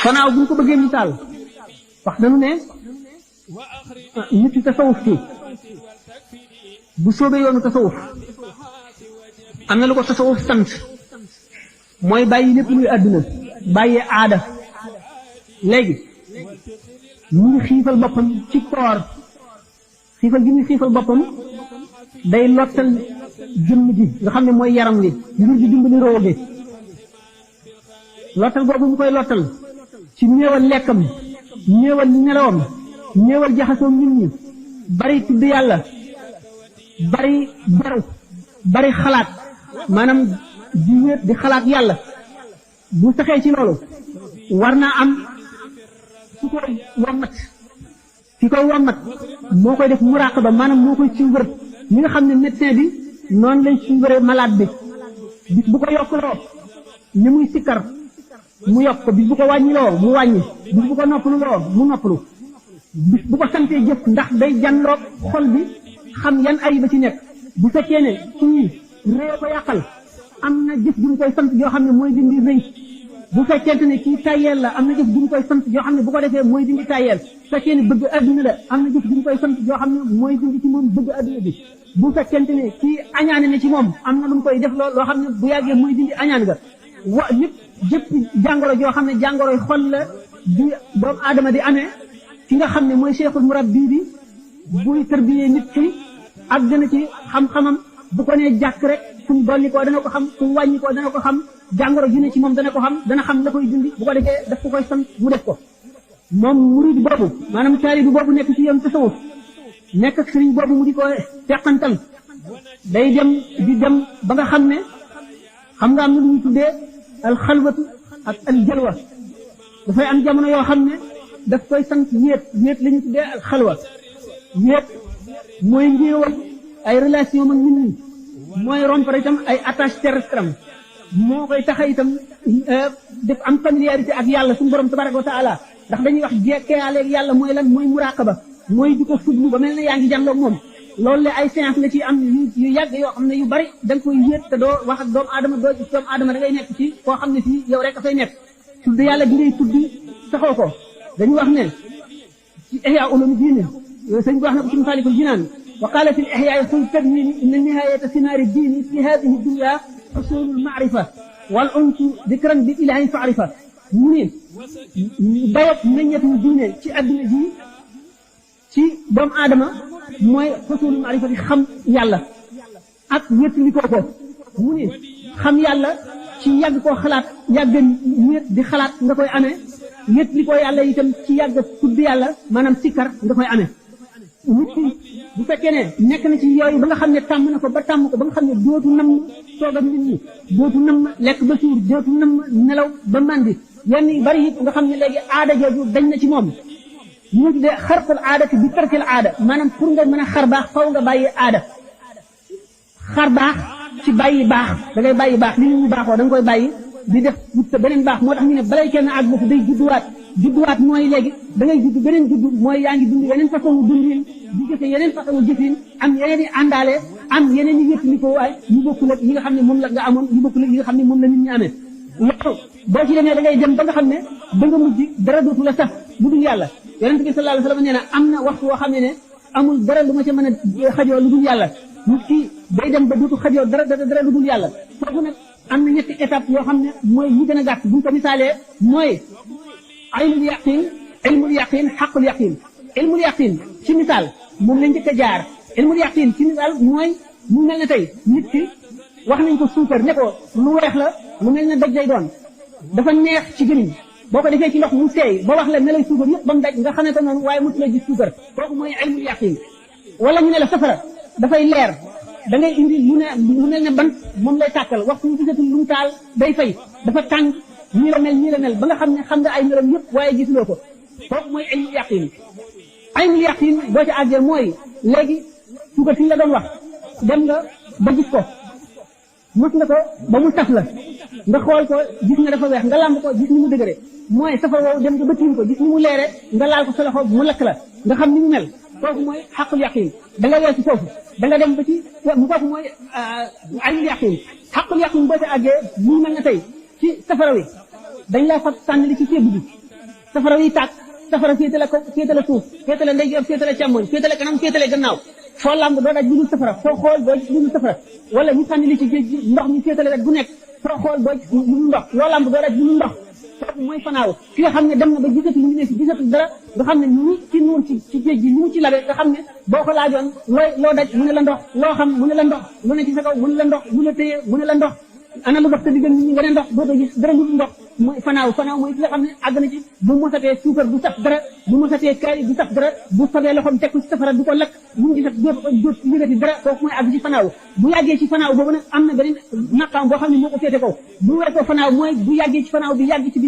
fanaaw bu ñu ko bëggee misaal wax nañu ne nit ci tasawuf fii bu soobee yoonu tasawuf am na lu ko tasawuf sant mooy bàyyi lépp luy àdduna bàyyi aada léegi mu ngi xiifal boppam ci koor xiifal gi muy xiifal boppam day lottal jëmm ji nga xam ne mooy yaram li ngir di dimbali roo gi lottal boobu mu koy lottal ci néewal lekkam néewal nelawam néewal jaxasoo nit ñi bari tudd yàlla bari beru bari xalaat maanaam di wéet di xalaat yàlla bu saxee ci loolu war naa am ku koy wommat ki koy wommat moo koy def muraqaba maanaam moo koy suivre mi nga xam ne médecin bi noonu lay suivre malade bi bis bu ko yokkuloo ni muy sikkar mu yokk ko bis bu ko wàññiloo mu wàññi bis bu ko noppaluloo mu noppalu bis bu ko santee jëf ndax day janloog xol bi xam yan ay ba ci nekk bu fekkee ne kii réew ko yàqal am na jëf bu ñu koy sant yoo xam ne mooy dindi rëy bu fekkente ne kii tayeel la am na jëf bu ñu koy sant yoo xam ne bu ko defee mooy dindi tayeel bu fekkee ne bëgg adduna la am na jëf bu ñu koy sant yoo xam ne mooy dindi ci moom bëgg adduna bi bu fekkente ne kii añaane ne ci moom am na lu mu koy def loo xam ne bu yàggee mooy dindi añaan nga nit jëpp jàngoro joo xam ne jàngoroy xol la di doomu aadama di amee ki nga xam ne mooy cheikhul murabbi bi buy tarbiyee nit ki ak dana ci xam-xamam bu ko nee jàkk rek fu mu dolli koo dana ko xam fu mu wàññi koo dana ko xam jàngoro ju ne ci moom dana ko xam dana xam la koy dindi bu ko defee daf ko koy sant mu def ko moom murid boobu maanaam taalibe boobu nekk ci yoon tasawuf nekk ak sëriñ boobu mu di ko teqantal day dem di dem ba nga xam ne xam nga am na lu ñu tuddee alxalwatu ak aljalwa dafay am jamono yoo xam ne daf koy sant wéet la ñu tuddee alxalwa wéet mooy njéewal ay relation ak nit ñi mooy rompre itam ay attache terrestre am moo koy taxa itam def am familiarité ak yàlla suñu borom tabaraka wa taala ndax dañuy wax jekkeyaale ak yàlla mooy lan mooy muraqaba mooy di ko fuglu ba mel ne yaa ngi jànloog moom loolu la ay séance la ci am yu yàgg yoo xam ne yu bari da nga koy wéet te doo wax ak doomu aadama doo gis doomu aadama da ngay nekk ci koo xam ne fii yow rek a fay nekk tudd yàlla gi ngay tudd saxoo ko dañu wax ne ci ihya ulum diine sëñ bi wax na ko ci Masaalikul Jinaan wa qaala fi l-ihyaa xul tadmini inna nihaayata simaari diini fi haadihi dunya xusulul maarifa wal unsu dikran bi ilaahi faarifa mu ne bayat meññetum diine ci adduna ji ci doomu aadama mooy xusulul maarifa di xam yàlla ak wétlikoo ko mu ne xam yàlla ci yàgg koo xalaat yàgg wéet di xalaat nga koy amee wétlikoo yàlla itam ci yàgg tudd yàlla maanaam sikkar nga koy amee nit ki bu fekkee ne nekk na ci yooyu ba nga xam ne tàmm na ko ba tàmm ko ba nga xam ne dootu nam toog ak nit ñi dootu nam lekk ba suur dootu nam nelaw ba màndi yenn yu bari it nga xam ne léegi aada jooju dañ na ci moom ñu tuddee xarqul aada bi tarkil aada maanaam pour nga mën a xar baax faw nga bàyyi aada xar baax ci bàyyi baax da ngay bàyyi baax li nit ñi baaxoo da nga koy bàyyi di def wut sa beneen baax moo tax ñu ne balay kenn àgg ba day judduwaat mooy léegi da ngay judd beneen juddu mooy yaa ngi dund yeneen façon dundin di jëfe yeneen façon jëfin am yeneen i àndaale am yeneen i wéttali ko waaye yu bokkul ak yi nga xam ne moom la nga amoon yu bokkul ak yi nga xam ne moom la nit ñi amee loolu boo ci demee da ngay dem ba nga xam ne da nga mujj dara dootu la saf lu dul yàlla yonent bi sallallahu alayhi wa sallam nee na am na waxtu woo xam ne amul dara lu ma ca mën a xajoo lu dul yàlla nit ki day dem ba dootu xajoo dara lu dul yàlla foofu nag am na ñetti étape yoo xam ne mooy yi gën a gàtt buñ ko misaalee mooy ilmul yaqin xaqul yaqin ilmul yaqin ci misaal moom la njëkk a jaar ilmul yaqin ci misaal mooy mu mel ne tey nit ki wax nañ ko suukar ne ko lu weex la lu mel ne daj day doon dafa neex ci gémmiñ boo ko defee ci ndox mu seey ba wax la melay suukar yëpp ba mu daj nga xamee ko noonu waaye mosu la gis suukar kooku mooy ilmul yaqin wala ñu ne la safara dafay leer da ngay indi lu mel ne bant moom lay tàkkal waxtu ñu gisatul lu mu taal day fay dafa tàng nii la mel ba nga xam ne xam nga ay mbiram yëpp waaye gisuloo ko kooku mooy ilmul yaqin ilmul yaqin boo ci àggee mooy léegi suukar fi la doon wax dem nga ba gis ko mos nga ko ba mu saf la nga xool ko gis nga dafa weex nga làmb ko gis ni mu dëgëre mooy safar woowu dem nga ba tiim ko gis ni mu leere nga laal ko sa loxo mu lakk la nga xam ni mu mel kooku mooy xaqul yaqin da nga weesu foofu da nga dem ba ci kooku mooy ilmul yaqin xaqul yaqin boo ci àggee mu mel na tey ci safara wi dañ laa fab sànni li ci ceeb bi safara wi tàkk safara féete la ko féete la suuf féete la ndeyjoor féete la càmmoñ féete la kanam féete la gannaaw foo lamb doo daj lu dul safara foo xool doo gis lu dul safara wala ñu sànni li ci géej gi ndox ñu féete la rek bu nekk foo xool doo gis lu dul ndox loo lamb doo daj lu dul ndox kooku mooy fanaaw ki nga xam ne dem na ba gisatu lu mu ne si gisatu dara nga xam ne ni ci noonu ci géej gi ni mu ci labe nga xam ne boo ko laajoon loo daj mu ne la ndox loo xam mu ne la ndox lu ne ci sa kaw mu ne la ndox lu la téye mu ne la ndox ana lu dox te diggal nit ñi nga ne ndox dootoo gis dara lu ndox mooy fanaaw mooy ki nga xam ne àgg na ci bu mosatee suukar du saf dara bu mosatee kaay du saf dara bu sobee loxoom teg ko ci safara du ko lakk lu mu gis ak doot yëgati dara kooku mooy àgg ci fanaaw bu yàggee ci fanaaw boobu nag am na beneen naqaam boo xam ne moo ko féete kaw bu weesoo fanaaw mooy bu yàggee ci fanaaw bi yàgg ci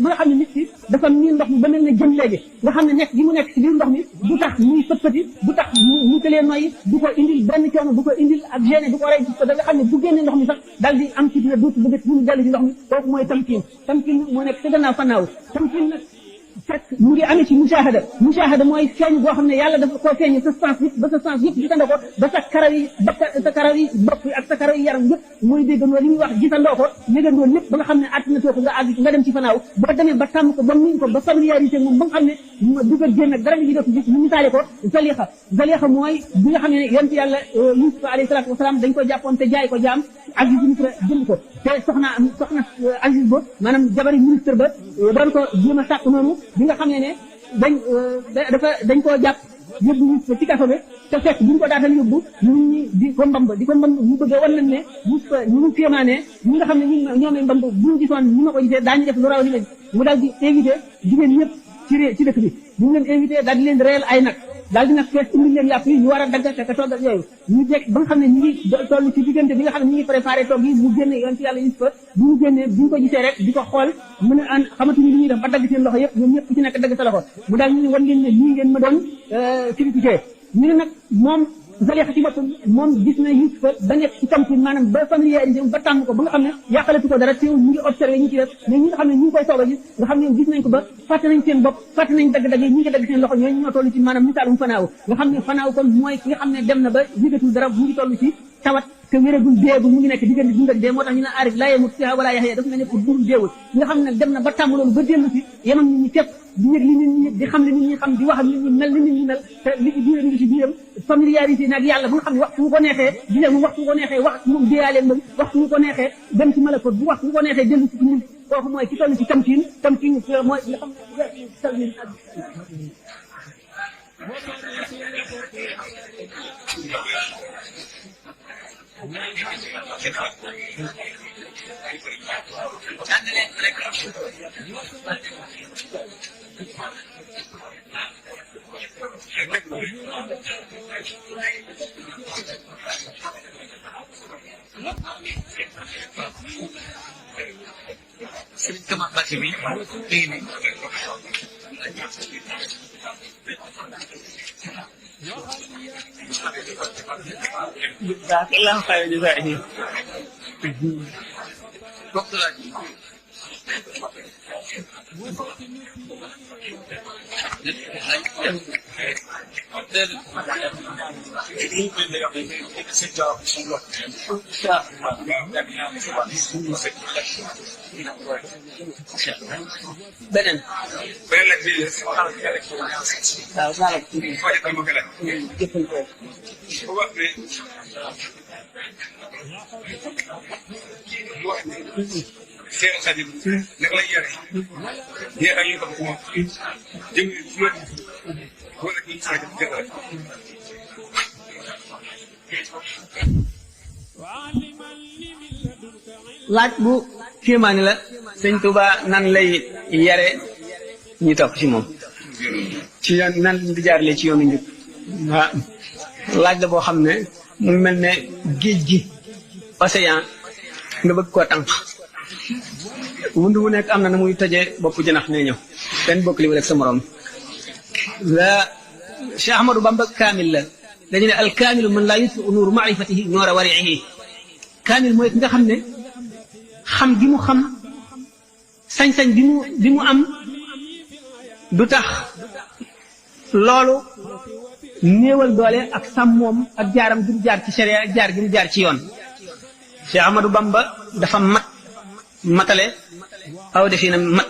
ba nga xam ne nit ki dafa miin ndox mi ba mel ne jën léegi nga xam ne nekk gi mu nekk ci biir ndox mi du tax muy fët-fëti du tax mu tëlee noyyi du ko indil benn coono du ko indil ak gêné du ko rey ko da nga xam ne bu génnee ndox mi sax daal di am ci dina dootu bëgg mu dellu ci ndox mi kooku mooy tamkiin moo nekk te gannaaw fanaaw tamkiin nag fekk mu ngi amee ci mushahada mooy feeñ boo xam ne yàlla dafa koo feeñ sa sens yëpp ba sa sens yëpp gisandoo ko ba sa karaw yi bopp ak sa karaw yi yaram yëpp mooy déggandoo li ñuy wax gisandoo ko yëgandoo lépp ba nga xam ne àttina too ko nga àgg nga dem ci fanaaw boo demee ba tàmm ko ba miin ko ba familiarité moom ba nga xam ne du ko génn ak dara nga def gis ñu misaale ko zalixa mooy bi nga xam ne yonent yàlla Yuusuf alayhi salaatu wasalaam dañ ko jàppoon te jaay ko jaam Aziz ministre jënd ko te soxna Aziz ba maanaam jabari ministre ba doon ko jéem a sàkk noonu bi nga xam ne dañ koo jàpp yóbbu Yuusuf ci kaso bi te fekk bi ñu ko daatal yóbbu nit ñi di ko mbamb ñu bëggee wan nañ ne Yuusuf ñu mu féemaane ñi nga xam ne ñoomee mbamb buñu gisoon ñi ma ko gisee daañu def lu raw li leen mu daal di invité jigéen ñëpp ci dëkk bi bu ñu leen invité daal di leen réel ay nag daal di nag fees indi leen yàpp yi ñu war a dagg te togg ak yooyu ñu jekk ba nga xam ne ñi ngi toll ci diggante bi nga xam ne ñi ngi préparé togg yi mu génne yoon ci yàlla Yuusuf bu ñu génnee bu ñu ko gisee rek di ko xool mu ne an xamatuñu li ñuy def ba dagg seen loxo yëpp ñoom ñëpp ku ci nekk dagg sa loxo mu daal ñu ne wan ngeen ne lii ngeen ma doon critiqué ñu ne nag moom Zalixa ci boppam moom gis na Yuusuf ba nekk ci tamkin maanaam ba familiarisé ba tàmm ko ba nga xam ne yàqalatu ko dara teewul ñu ngi observé ñu ci def mais ñi nga xam ne ñu ngi koy soog a gis nga xam ne gis nañ ko ba fàtte nañ seen bopp fàtte nañ dagg-dagg yi ñi ngi dagg seen loxo ñooñu ñoo toll ci maanaam misaalum fanaaw nga xam ne fanaaw kon mooy ki nga xam ne dem na ba yëgatul dara mu ngi toll ci tawat te wéragul déegul mu ngi nekk diggante dund ak dee moo tax ñu ne aarif laa yemut fiha wala yaxya dafa mel ne pour dund déewul nga xam ne dem na ba tàmm loolu ba dellu si yemam nit ñi tepp di yëg li nit ñi di xam li nit ñi xam di wax ak nit ñi mel ni nit ñi mel te li ci biiram ngi ci biiram familiarité nag yàlla bu nga xam ne waxtu wu ko neexee gisee moom waxtu wu ko neexee wax moom déeyaaleen moom waxtu wu ko neexee dem ci malakot bu waxtu wu ko neexee dellu si ci ñun kooku mooy ki toll ci tamkiin mooy nga xam ne Sëriñ Kama Mbacke bi léegi nii Lang tayo di sa inyo. bokk laaj beneen laaj bi waaw naa la jëfandikoo bu wax ne Seex Xaadim naka lay yare yeexal yi ko moom jëm wala ki sa jëfal laaj bu kéemaani la sëñ Tuba nan lay yare ñu topp ci moom ci yoon nan di jaarale ci yoonu njub waa laaj la boo xam ne mu mel ne géej gi océan nga bëgg koo tànq wund wu nekk am na muy tojee bopp jënax ne ñëw benn bokk li rek sa morom la Cheikh Ahmadou Bamba kaamil la dañu ne al kaamilu man laa yutfiu nuuru maarifatihi noora wariihi kaamil mooy ki nga xam ne xam gi mu xam sañ-sañ bi mu am du tax loolu néewal doole ak sàmmoom ak jaaram gi mu jaar ci sharia ak jaar gi mu jaar ci yoon Cheikh Ahmadou Bamba dafa matale aw defina mat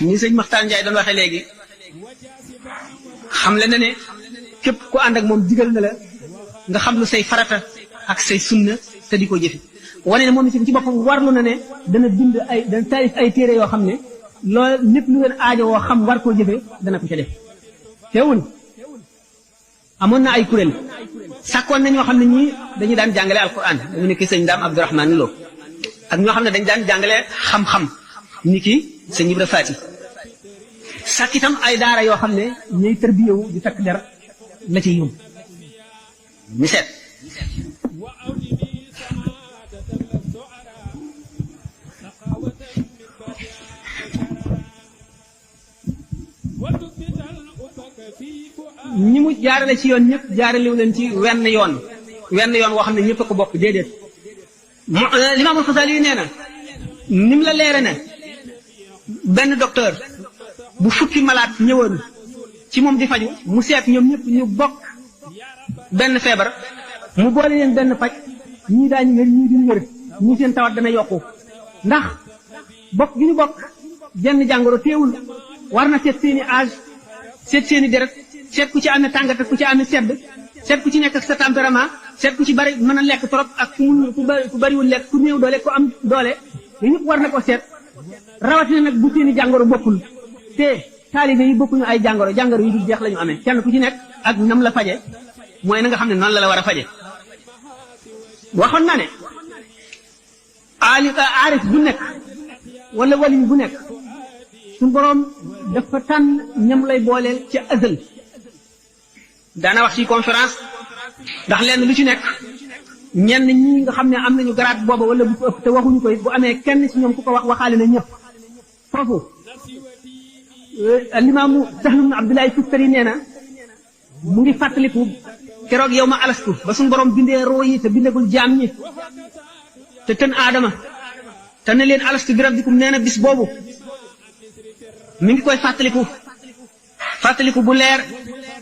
ni sëñ Maxtaar Njaay doon waxee léegi xam le na ne képp ku ànd ak moom digal na la nga xam lu say farata ak say sunna te di ko jëfi wane ne moom ci boppam warlu na ne dana bind dana taalif ay téere yoo xam ne loolu lépp lu ngeen aajo woo xam war koo jëfe dana ko ca def teewul amoon na ay kuréel sàkkoon na ñoo xam ne ñii dañu daan jàngale alquran dañu nekk sëñ Daam Abdourahmane Lo ak ñoo xam ne dañ daan jàngale xam-xam ni ki sëñ Ibra Faati sàkk itam ay daara yoo xam ne ñuy tërbiyewu di takk der la ci yóbbu mi seet ñi mu jaarale ci yoon ñëpp jaaralewu leen ci wenn yoon woo xam ne ñëpp a ko bokk déedéet Limaamul Xasaali yi nee na ni mu la leere ne benn docteur bu fukki malaat ñëwoon ci moom di faju mu seet ñoom ñëpp ñu bokk benn feebar mu boole leen benn faj ñii daañu wér ñii duñu wér ñii seen tawat dana yokku ndax bokk gi ñu bokk jenn jàngoro teewul war na seet seeni âge seet seeni deret seet ku ci amee tàngat ak ku ci amee sedd seet ku ci nekk ak sa tempérament seet ku ci bari mën a lekk trop ak ku bariwul lekk ku néew doole ku am doole yooyu ñëpp war na ko seet rawatina nag bu seeni jàngoro bokkul te taalibe yi bokkuñu ay jàngoro yi du jeex la ñu amee kenn ku ci nekk ak nam la faje mooy na nga xam ne noonu la war a faje waxoon na ne aarif bu nekk wala wali bu nekk suñu boroom dafa tànn ñam lay booleel ca azal daana wax ci conférence ndax lenn lu ci nekk ñenn ñi nga xam ne am nañu garaat booba wala bu ko ëpp te waxuñu ko bu amee kenn ci ñoom ku ko wax waxaale na ñëpp foofu alimaamu Sahl ibn Abdullahi Tustari nee na mu ngi fàttaliku keroog yow ma alastu ba suñu borom bindee roo yi te bindagul jaam ñi te tën aadama te ne leen alastu bi rabbikum nee na bis boobu mi ngi koy fàttaliku bu leer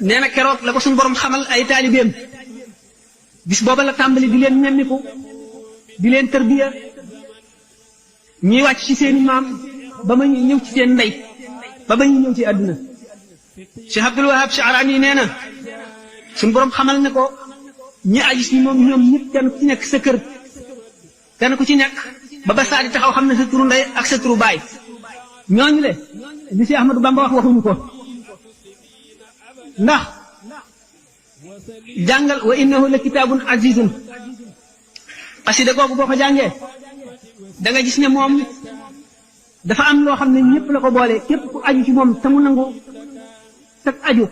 nee na keroog la ko suñu borom xamal ay taalibeem bis booba la tàmbali di leen nemmiku di leen tërbiya ñuy wàcc ci seeni maam ba ma ñëw ci seen ndey ba ba ñu ñëw ci àdduna Cheikh Abdul Wahab Sha'rani nee na suñu borom xamal ne ko ñi aju si moom ñoom ñëpp kenn ku ci nekk sa kër kenn ku ci nekk ba ba saa di taxaw xam ne sa turu ndey ak sa turu baay ñooñu le li si Ahmadou Bamba waxuñu ko ndax jàngal wa innahu la kitaabun azizun xasida googu boo ko jàngee da nga gis ne moom dafa am loo xam ne ñëpp la ko boole képp ku aju ci moom te mu nangu teg aju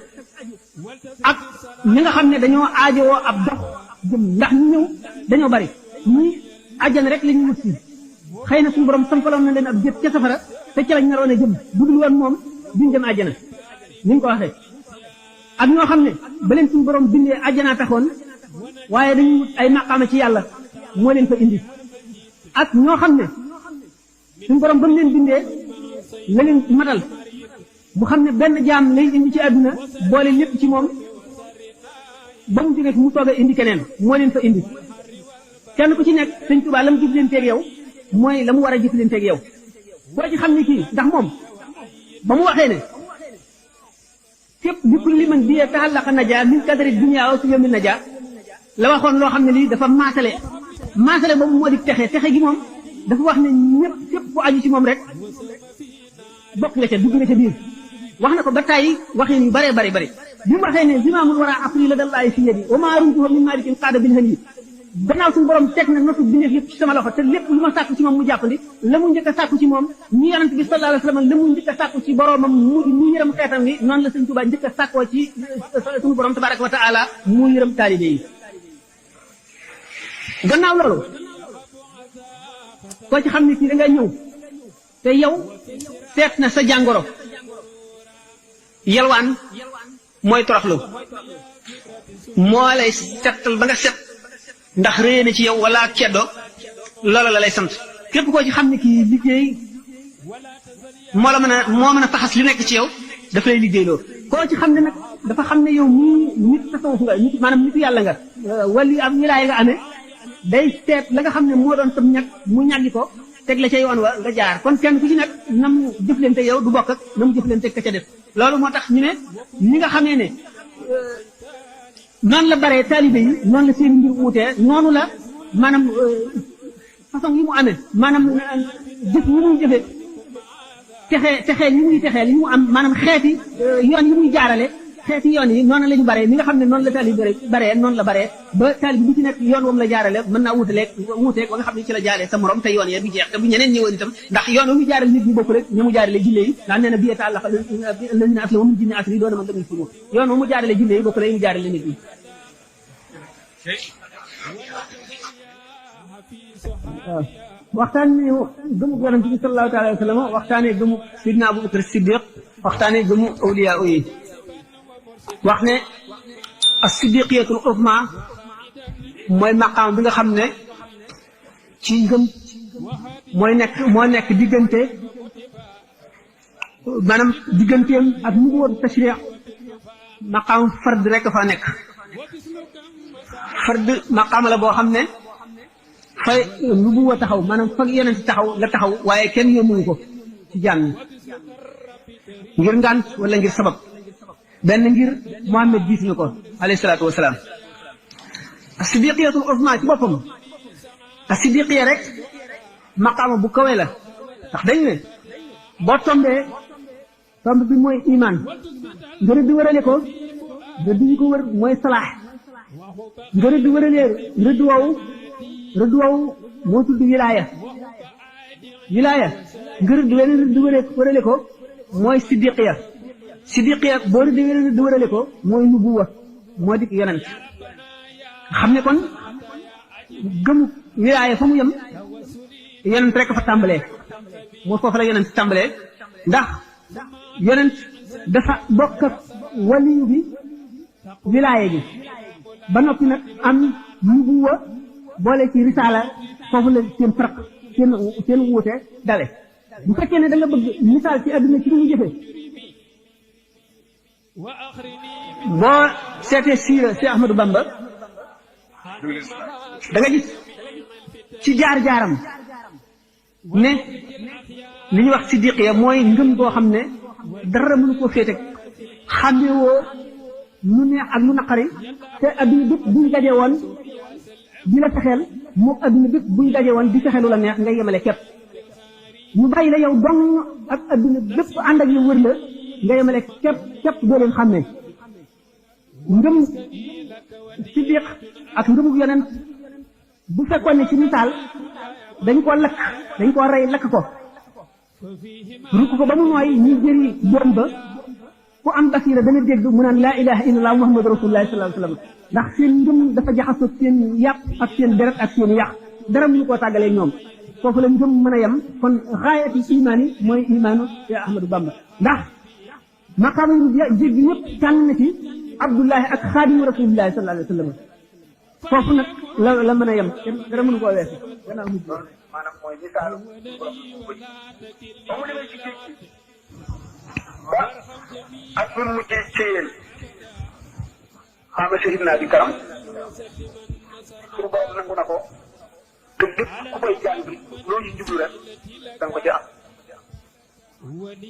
ak ñi nga xam ne dañoo aajowoo ab dox jëm ndax ñu ñëw dañoo bari ñi àjjana rek la ñu wut si xëy na suñu borom sampaloon na leen ab jët ca safara te ca lañ naroon a jëm budul woon moom duñ dem àjjana ni ñu ko waxee ak ñoo xam ne ba leen suñu borom bindee àjjanaa taxoon waaye dañuy wut ay maqaama ci yàlla moo leen fa indi ak ñoo xam ne suñu borom ba mu leen bindee la leen matal bu xam ne benn jaam lay indi ci àdduna boole lépp ci moom ba mu jógee fi mu soog a indi keneen moo leen fa indi kenn ku ci nekk Sëñ Tuubaa la mu jëflanteeg yow mooy la mu war a jëflanteeg yow boo ci xam ne kii ndax moom ba mu waxee ne képp bi kulli man bi ta'allaqa najaa min kadari dunya aw yawmin najaa la waxoon loo xam ne lii dafa maasale boobu moo di texe gi moom dafa wax ne ñëpp képp ku aju ci moom rek bokk nga ca dugg nga ca biir wax na ko ba tàyyi waxin yu bare bi mu waxee ne zimaamul wara afri la dallaahi fi yadi wa maa rumtuhu min maalikin qaada bil hani gannaaw suñu borom teg na notu bindeef yëpp ci sama loxo te lépp lu ma sàkku ci moom mu jàppandi la mu njëkk a sàkku ci moom ñi yonent bi sallallahu alayhi wa sallam la mu njëkk a sàkku ci boromam mu yërëm xeetam wi noonu la Sëñ Tuubaa njëkk a sàkkoo ci suñu borom tabaraka wa taala mu yërëm taalibe yi gannaaw loolu koo ci xam ne kii da nga ñëw te yow seet na sa jàngoro yalwaan mooy toroxlu moo lay settal ba nga set ndax réy na ci yow wala ceddo loola la lay sant képp koo ci xam ne kii liggéey moo mën a faxas li nekk ci yow daf lay liggéey loolu koo ci xam ne nag dafa xam ne yow mii nit tasawuf nga nit maanaam nitu yàlla nga wali am wilaaya nga amee day seet la nga xam ne moo doon sam ñag mu ñaggi ko teg la ca yoon wa nga jaar kon kenn ku ci nekk nam jëflante yow du bokk ak nam jëflante ka ca def loolu moo tax ñu ne ñi nga xamee ne noonu la baree taalibe yi noonu la seen mbir wuutee noonu la maanaam façon yi mu amee maanaam jëf yi muy jëfee texee yi muy texee yi mu am maanaam xeeti yoon yi muy jaarale xeeti yoon yi noonu la ñu baree ni nga xam ne noonu la taalib baree noonu la baree ba taalib bu ci nekk yoon woom la jaarale mën naa wuuteeg ba nga xam ne ci la jaaree sa morom te yoon ya du jeex te bu ñeneen ñëwoon itam ndax yoon wu mu jaarale nit ñi bokk rek ñu mu jaarale jinne yi ndax nee na bi ta àllaqa lazina aslamu min jinni asri doona man damay furu yoon wu mu jaarale jinne yi bokk rek mu jaarale nit ñi waaw waxtaane gëmu yonent bi sallallahu taala wa sallam waxtaane gëmu sidna Abu Bakr Siddiq waxtaane gëmu awliya yi wax ne as-siddiqiyatul uzma mooy maqaam bi nga xam ne ci ngëm moo nekk diggante maanaam digganteem ak nubuwwat tashri' maqaam fard rek fa nekk fard maqaam la boo xam ne fa nubuwwa taxaw maanaam fa yonent taxaw la taxaw waaye kenn yómmuwu ko ci jàmm ngir ngànt wala ngir sabab benn ngir Muhammad gis na ko alayhi salaatu wasalaam as-siddiqiyatul uzma ci boppam as-siddiqiya rek maqaama bu kawe la ndax dañ ne boo tombee tomb bi mooy iman nga rëdd wërale ko rëdd yi ko wër mooy salaax nga rëdd wëralee rëdd woowu moo tudd wilaaya nga rëdd wërale ko mooy siddiqiya boo rëdd wërale ko mooy nubuwa moo dik yonent xam ne kon gëmu wilaaya fa mu yem yonent rek fa tàmbalee moo foofu la yonent tàmbalee ndax yonent dafa bokk ak waliyu bi wilaaya gi ba noppi nag am nubuwa boole ci risaala foofu la seen farq seen wuute dale bu fekkee ne da nga bëgg misaal ci àdduna ci li mu jëfee boo seetee siira si Ahmadou Bamba da nga gis ci jaar-jaaram ne li ñuy wax siddiqiya mooy ngëm boo xam ne dara mënu koo féete xàmmewoo lu neex ak lu naqari te adduna bépp buñ daje woon di la fexeel moom adduna bépp buñ daje woon di fexeelu la neex nga yemale képp ñu bàyyi la yow dong ak adduna bépp ànd ak yow wër la nga yemale képp doo leen xàmmee ngëm siddiq ak ngëmug yonent bu fekkoon ne ci misaal dañ koo rey lakk ko rukk ko ba mu nooy ñu jëri doom ba ku am basira dana dégg mu naan laa ilaha illallah muhammadu rasulullah sallallahu alayhi wasallam ndax seen ngëm dafa jaxasoo seen yàpp ak seen deret ak seen yàq dara mënu koo tàggalee ñoom foofu la ngëm mën a yem kon xaayati imaan yi mooy imaanu Cheikh Ahmadou Bamba ndax maqaama yu jéggi ñëpp tànn na ci abdullahi ak xaadimu rasulillahi sallallahu alayhi wasallam foofu nag la mën a yem dara mënu koo weesu gannaaw mujj maanaam mooy misaal ba mu demee ci géej gi ba ak ñun mujjee ci yéen xaama shahid naa bi karam suñu borom nangu na ko te lépp ku koy jàng loolu ci jublu rek da nga ko ci am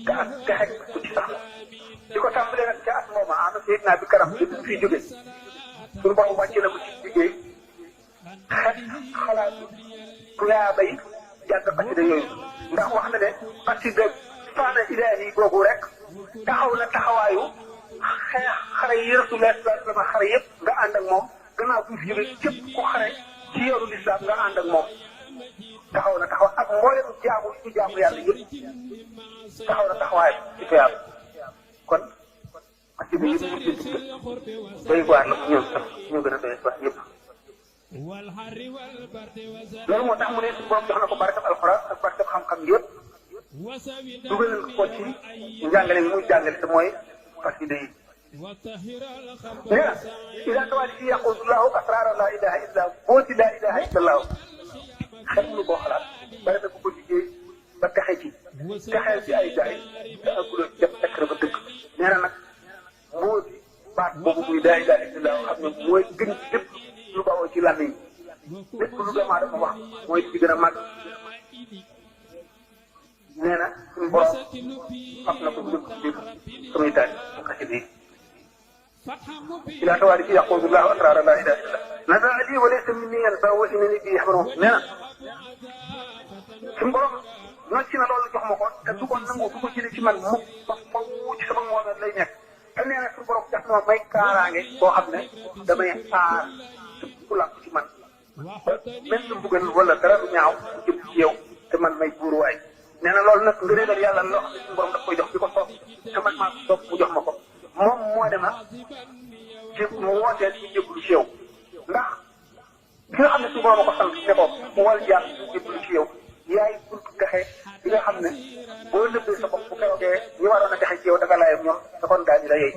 te ak texe ku ci sax di ko tàmbalee nag ca at mooma xaama shahid naa bi karam lépp ku fiy jóge suñu borom wàcce na ko ci liggéey xalaatu ku yaa bay jàng xasida yooyu ndax wax na ne xasida faana ilaahi googu rek taxaw na taxawaayu xare yi Rasulullah sallallahu alayhi wasallam xare yëpp nga ànd ak moom gannaaw bu fi jóge képp ku xare ci yoonu lislaam nga ànd ak moom taxaw na taxaw ak mboolem jaamu ñu jaamu yàlla yëpp taxaw na taxawaay ci tuyaab kon xasida yëpp mu ci doy waar la ñoo gën a doy wax yëpp loolu moo tax mu ne suñu borom jox na ko barkab alxuraan ak barkab xam-xam yëpp dugal ko ci njàngale bi muy jàngale te mooy xasida yi nee na ila tawali fi yaqudullahu asrara la ilaha illa booti la ilaha illa allahu xel mënu koo xalaat bari na ku ko liggéey ba texe ci texeel ci ay gaay te agula jëpp tekk ba dëkk nee na nag booti baat boobu muy la ilaha illa allahu xam ne mooy gën ci lépp lu bawoo ci làmmiñ lépp lu doomu aadama wax mooy ci gën a màgg nee na suñu borom xam na ko lépp lépp samay taal xasida yi ila tawaali fi yaqudullahu asrara la ilaha illa nasa ali wa laysa minni yanfa wa innani bi yaxmano nee na suñu borom ñoo ci na loolu jox ma ko te du ko nangoo du ko jëlee ci man mu ba mu ci sama moomeel lay nekk te nee na suñu borom def na ma may kaaraange boo xam ne damay aar ku làkk ci man ba benn mbugal wala dara du ñaaw jëm ci yow te man may buuruwaay nee na loolu nag ngëneelal yàlla loo xam ne suñu borom daf koy jox di ko soob te man maa ko soob mu jox ma ko moom moo dema ci mu wooteel ñu jébbalu ci yow ndax ki nga xam ne suñu borom ko sant ne ko mu wal jaar ñu jébbalu ci yow yaay buntu texe bi nga xam ne boo lëbbee sa bopp bu keroogee ñi waroon a texe ci yow dafa laayam ñoom da kon daañu la yey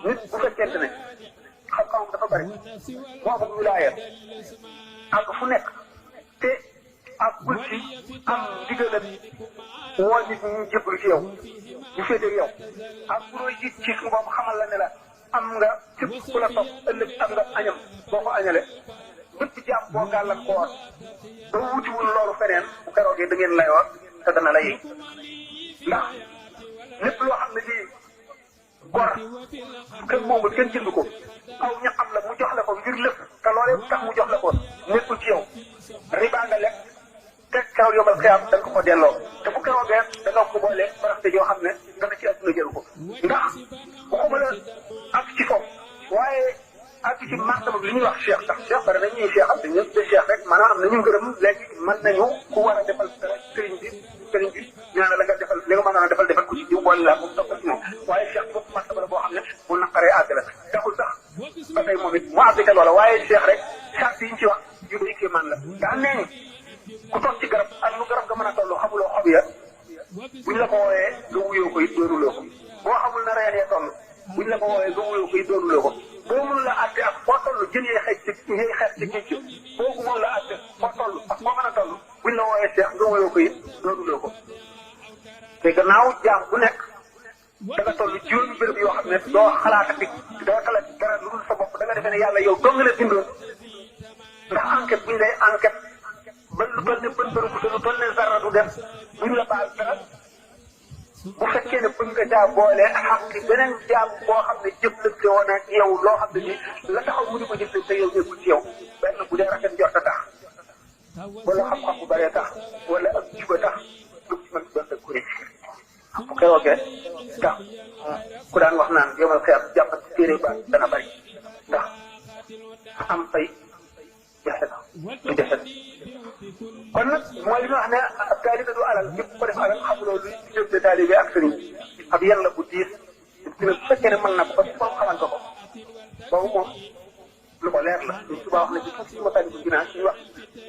nit bu fekkente ne xam-xamam dafa bari moo am wilaaya ak fu nekk te ak bul ci am ndigalam woo nit ñi jébbalu ci yow ñu féete yow ak bu doy jiit ci suñu bopp xamal la ne la am nga képp ku la topp ëllëg am nga añam boo ko añale bépp jaam boo gàllankoor ba wutiwul loolu feneen bu keroogee da ngeen layoo te dana la yëg ndax lépp loo xam ne lii gor kenn moomul kenn jënd ko aw ñaxam la mu jox la ko ngir lépp te loolee tax mu jox la ko nekkul ci yow riba nga lekk te keroog yombal xiyaam da nga ko delloo te bu keroogee da nga ko boole baraxte yoo xam ne dana ci àdduna jël ko ndax waxuma la ak ci foofu waaye ak ci martaba li ñuy wax cheikh sax cheikh bari na ñuy cheikh am te ñëpp de cheikh rek maanaam am na ñu ngërëm léegi mën nañu ku war a defal sëriñ bi ñaana la nga defal li nga mën a defal ko ci jiw boole la moom topp ci moom waaye cheikh boobu martaba la boo xam ne bu naqaree àgg la taxul sax ba tey moom it mu àgg ca loola waaye cheikh rek charte yi ñu ci wax yu bëri kii man la daa nee ku toog ci garab ak lu garab nga mën a toll xamuloo xob ya buñ la ko wooyee nga wuyoo ko it doonuloo ko boo xamul na reen ya toll buñ la ko wooyee nga wuyoo ko it doonuloo ko boo mënul la àtte ak foo toll jën yee xeej ci yee xeex ci géej boo ko mënul la àtte foo toll ak foo mën a toll buñ la wooyee seex nga wuyoo ko it doonuloo ko te gannaaw jaam bu nekk da nga toll juróomi béréb yoo xam ne doo xalaatati doo xalaat dara lu dul sa bopp da nga defee ne yàlla yow doo nga la bindoon ndax enquête buñ lay enquête ba lu toll ne bën bëru lu toll ne dara du def buñ la baal dara bu fekkee ne buñ ko caa boole ak beneen jaam boo xam ne jëflante woon ak yow loo xam ne nii la taxaw mu di ko jëflante yow nekkul ci yow benn bu dee rafet njort a tax wala xam-xam bu bëree tax wala ak juba tax lu ci mën doon dëkk kuréel bu keroogee tax ku daan wax naan yomal xeer jàppat ci téere ba dana bëri ndax am fay jafe na du jafe kon nag mooy li nga wax ne ab taalibe du alal ñëpp ko def alal xamuloo luy diggante taalibe ak sëriñ ab yan la bu diis dina bu fekkee ne mën na ko ba borom xamal ko boobu moom lu ko leer la ñu suba wax na ci tuuti ma tànn bu ginnaaw ci wax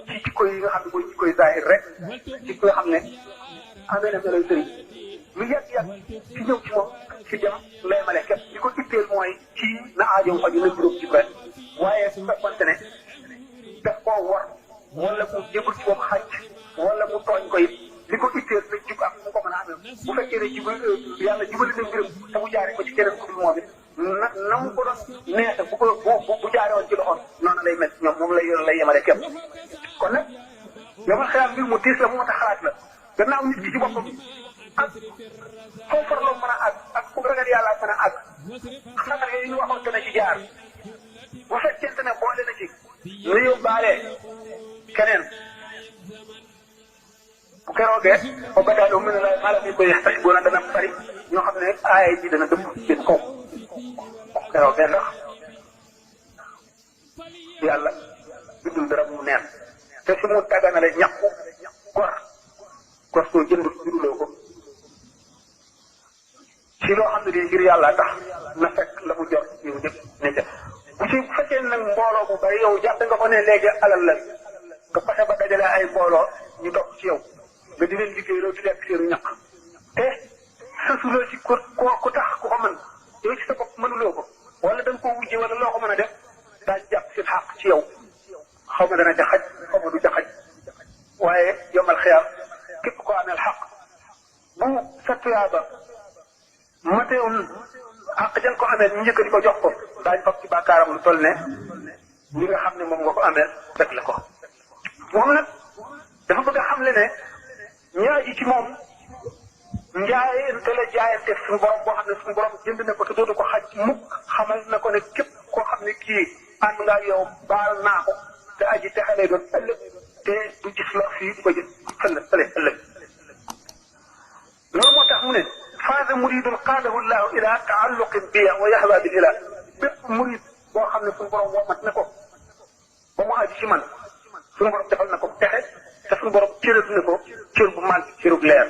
ci jikko yi nga xam ne mooy jikko yi zahir rek ci nga xam ne amee na meloy sëriñ lu yàgg ci ñëw ci moom ci dem lay male képp li ko itteel mooy ci na aajow faju na juróom ci rek waaye su fekkonte ne daf koo war wala mu jébul ci moom xaj wala mu tooñ ko it li ko itteel na jub ak mu ko mën a amee bu fekkee ne jubal yàlla jubali na mbiram te mu jaaree ko ci keneen ku dul moom it na mu ko doon neexe bu jaaree woon ci loxoon noonu lay mel ñoom moom lay yemale képp kon nag yow xalaat mbir mu diis la moo tax xalaat la gannaaw nit ki ci boppam ak foo farloo mën a àgg ak ku ragal yàlla mën a àgg xanaa yi ñu waxoon te na ci jaar bu fekkente ne boole na ci nga yóbbaale keneen bu keroogee ba badaaloo mën na la maa la muy koy xas boo na dana bari ñoo xam ne aaya ji dana dëpp seen kaw bu keroogee ndax yàlla bindul dara mu neen te fi mu tàgganale ñàkku gor soo jëndul juruloo ko ci loo xam ne di ngir yàlla tax na fekk la mu jot yow ñëpp ne ca bu ci fekkee nag mbooloo bu bari yow jàpp nga ko ne léegi alal la nga fexe ba dajale ay mbooloo ñu topp ci yow nga di leen liggéey loo di lekk seenu ñaq te sasuloo ci ku tax ku ko mën yow ci sa bopp mënuloo ko wala da nga koo wujje wala loo ko mën a def daa jàpp seen xàq ci yow xaw ma dana ca xaj xaw ma du ca xaj waaye yomal xiyaam képp ko ameel xaq bu sa tuyaaba mateewul àq jan ko amee ñu njëkk di ko jox ko daañu fab ci bàkkaaram lu toll ne li nga xam ne moom nga ko amee rek la ko moom nag dafa bëgg a xamle ne ñaar ji ci moom njaayante la jaayante suñu borom boo xam ne suñu borom jënd na ko te dootu ko xaj mukk xamal na ko ne képp koo xam ne kii ànd nga ak yow baal naa ko te aji texalee doon ëllëg te du gis lor fii du ko gis ëllëg loolu moo tax mu ne faaza muridun qaadahu llahu ila taalluqin biya wa yahwa bil ilah bépp murid boo xam ne suñu borom womat na ko ba mu aju ci man suñu borom defal na ko texe te suñu borom cëratu na ko cër bu màgg cërub leer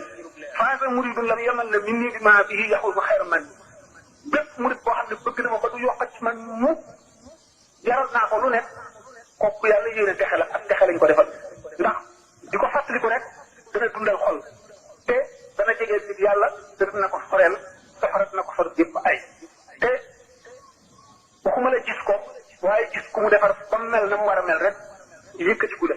faaza muridun lam yamal la minni bi ma bihi yaxuzu xayra man bépp murid boo xam ne bëgg na ma ba du yokkat ci man mu jaral naa ko lu nekk kooku yàlla yéene texe la ak texe lañ ko defal ndax di ko fàttaliku rek dana dundal xol te dana jegeel nit yàlla te dina ko soreel safara dina ko sor yëpp ay te waxuma la gis ko waaye gis ku mu defar ba mel na mu war a mel rek yëkkati ku la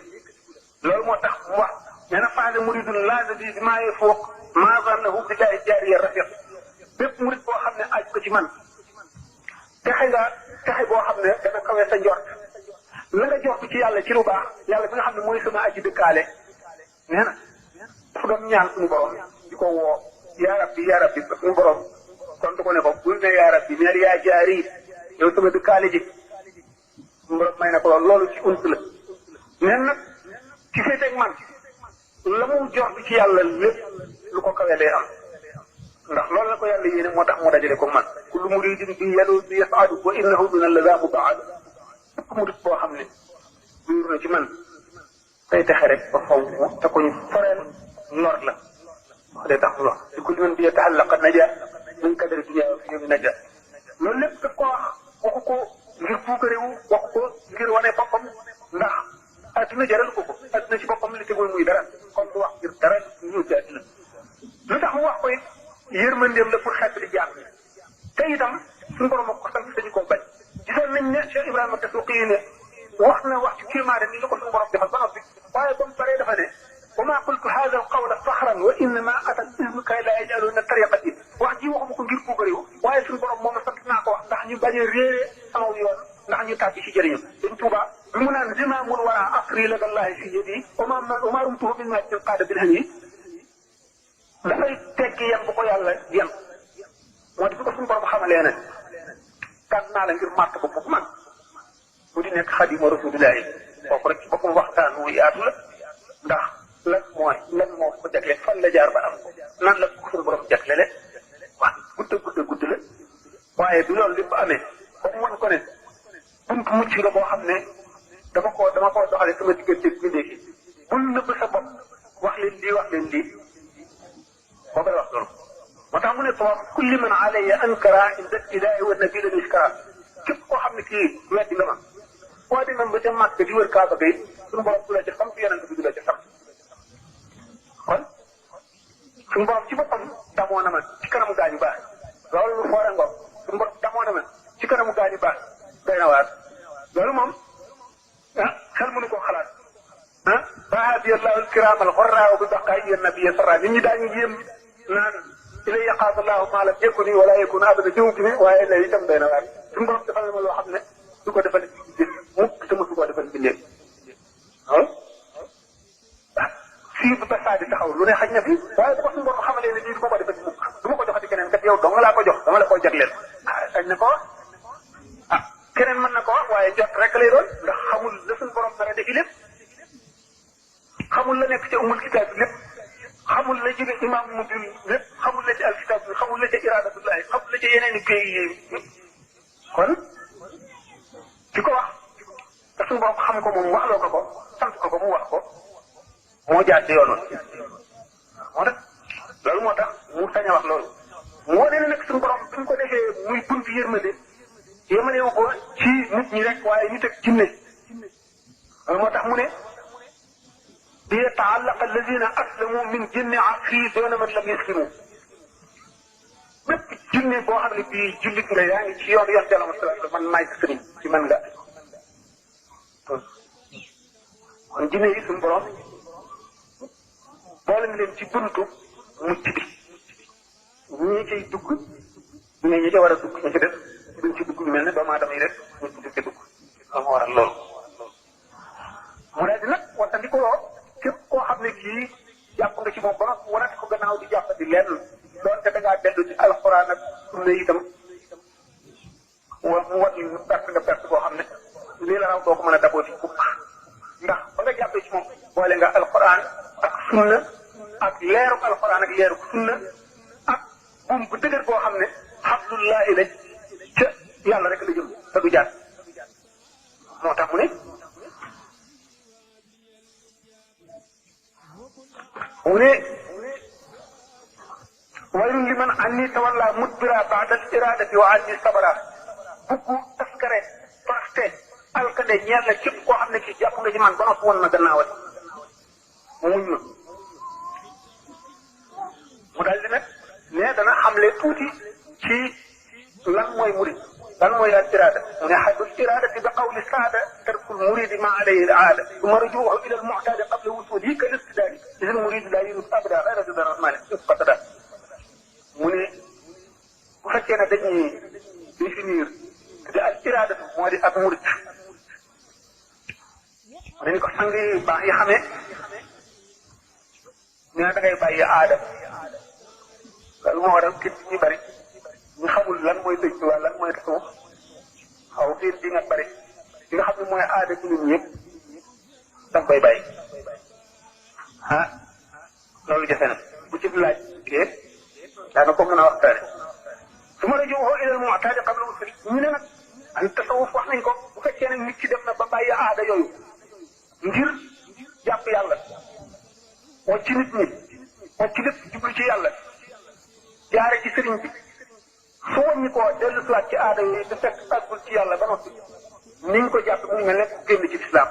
loolu moo tax mu wax nee na faase muridun laasa bi maa yee foog maa zannahu billahi jaariya rafiq bépp murid boo xam ne aaj ko ci man texe boo xam ne dana kawee sa njort la nga jox ci yàlla ci lu baax yàlla bi nga xam ne mooy sama aji dëkkaale nee na dafa doon ñaan suñu borom di ko woo yaa rabbi ba suñu borom tontu ko ne ko bul ne yaa rabbi neel yaa jaari yow sama dëkkaale ji suñu borom may na ko loolu ci unt la nee nag ci féeteeg man la mu jox ci yàlla lépp lu ko kawee day am ndax loolu la ko yàlla yéene moo tax mu dajale ko man kullu muridin bi yadu bi yasaadu wa innahu min allaza mubaad murid boo xam ne duur na ci man day texe rek ba faw te ko ñu foreel lor la wax day tax mu wax di ko liman bi yatahallaqa naja min kadari dunya fi yawmi naja loolu lépp daf ko wax waxu ko ngir puukarewu waxu ko ngir wane boppam ndax adduna jaral ko adduna ci boppam li tegul muy dara comme du wax ngir dara ñëw ci adduna lu tax mu wax ko it yërmandeem la pour xeet li jaam te itam suñu borom ak ko sant dañu koo bañ gisoon nañ ne Cheikh Ibrahima Dasuuqi ne wax na wax ci kéemaane ni la ko suñu borom defal ba noppi waaye ba mu paree dafa ne wa maa qultu haada al qawla faxran wa innama atat ismu kay laa yajaluuna tariqati wax ji waxuma ko ngir puukariwu waaye suñu borom moom sant naa ko wax ndax ñu bañ a réere sama yoon ndax ñu tàbbi ci jëriñu dañ Tuuba bi mu naan zimaamul wara asri lada llahi fi yadi wa ma rumtuhu min maatin qaada bil hani dafay teggi yan bu ko yàlla yan moo di bi ko suñu borom xamalee ne tànn naa la ngir màtt ko bu man mu di nekk xadima rasulillahi kooku rek ci boppam waxtaan wu yaatu la ndax lan moo ko jagle fan la jaar ba am ko nan la ko suñu borom jaglele wax gudd la waaye bi loolu lépp amee comme mën ko ne bunt mucc nga boo xam ne dama koo doxale sama diggante bi léegi bul nëbb sa bopp wax leen lii moo koy wax loolu moo tax mu ne toog kulli man alayya ankara inda ibtidaai wa nabi la iskara képp koo xam ne kii weddi nga ma boo demee ba ca màgg di wër kaaba gay suñu borom du la ca xam ci yonent bi du la ca xam kon suñu borom ci boppam damoo na ma ci kanamu gaañu baax loolu lu foore ngoog suñu borom damoo na ma ci kanamu gaañu baax doy na waar loolu moom xel mënu koo xalaat bahadi allahu alkiram alxorra bi baqaa'i nabiy sarra nit ñi daañu yéem naan ilay yaqaas allahu maa lam yakuni wala yakun abada jëmu ci ne waaye lay itam doy na waar suñu borom defal na ma loo xam ne du ko defal mukk te mosu koo defal bindee fii bu basaa di taxaw lu ne xaj na fi waaye bu ko suñu borom xamalee ne lii du ma ko defal mukk du ma ko joxati keneen kat yow dong laa ko jox dama la koo jagleel xaj na ko wax keneen mën na ko wax waaye jot rek lay doon ndax xamul la suñu borom dara defi lépp xamul la nekk ca umul kitaab bi lépp xamul la jóge imaam mubin lépp xamul la ca alkitab bi xamul la ca iradatullahi xamul la ca yeneen i pays yi kon di ko wax te suñu borom xam ko moom waxloo ko sant ko mu wax ko moo jaar ci yoon moo tax loolu moo tax mu sañ a wax loolu moo ne nag suñu borom bi mu ko defee muy bunt yërmande yemalewu ko ci nit ñi rek waaye nit ak jinne loolu moo tax mu ne ليتعلق الذين أسلموا من جن عصري دون من لم يسلموا bépp junne boo xam ne bii jullit nga yaa ngi ci yoon Yàlla man maay sëriñ ci man nga kon jinne yi suñu borom boole na leen ci buntu mucc bi ñi ciy dugg ñi ca war a dugg ñi ci def duñ ci dugg ñu mel ne doomu aadama yi rek ñu ci dugg moo waral loolu mu daal di nag wattandikoo képp koo xam ne kii jàpp nga ci moom ba nga wanati ko gannaaw di jàpp di lenn doonte da ngaa dellu ci alxuraan ak sunna itam mu wat perte nga perte boo xam ne lii la raw doo ko mën a daboo ci ndax ba nga jàppee ci moom boole nga alquran ak sunna ak leeru alquran ak leeru sunna ak buum bu dëgër boo xam ne habdullahi la ca yàlla rek la jëm te du jaar moo tax mu ne waylun liman anni tawalla mudbira ba'da al-iradati wa anni sabara buggu taskare toste alkade ñeel na képp koo xam ne ci jàpp nga ci man ba noppi woon ma gannaawal mu muñ ma mu daal di nag ne dana xamle tuuti ci lan mooy murid lan mooy al irada mu ne xaddul iradati bi qawli saada tarkul muridi ma alayhi al aada summa rujuuhu ila al mu'tadi qabla wusulihi ka listidaadi idil muridu la yurid abada ghayra ridar rahmani qasada mu ne bu fekkee ne dañuy définir te al irada moo di ak murid dañ ko sang yu baax yi xamee nee na da ngay bàyyi aada loolu moo waral képp ñu bari ñu xamul lan mooy dëj wala lan mooy tasawuf xaw fiir di nga bari li nga xam ne mooy aada ci ñun ñëpp da nga koy bàyyi ah loolu jafe na bu ci laaj kee daana ko mën a waxtaane su ma rajuuhu ilal mu'taadi qabla usuli ñu ne nag an tasawuf wax nañ ko bu fekkee ne nit ci dem na ba bàyyi aada yooyu ngir jàpp yàlla wàcc nit ñi wàcc lépp jublu ci yàlla jaare ci sëriñ bi su wàññi koo dellu siwaat ci aada yooyu te fekk àggul ci yàlla ba noppi niñ ko jàpp mu mel ne ku génn ci lislaam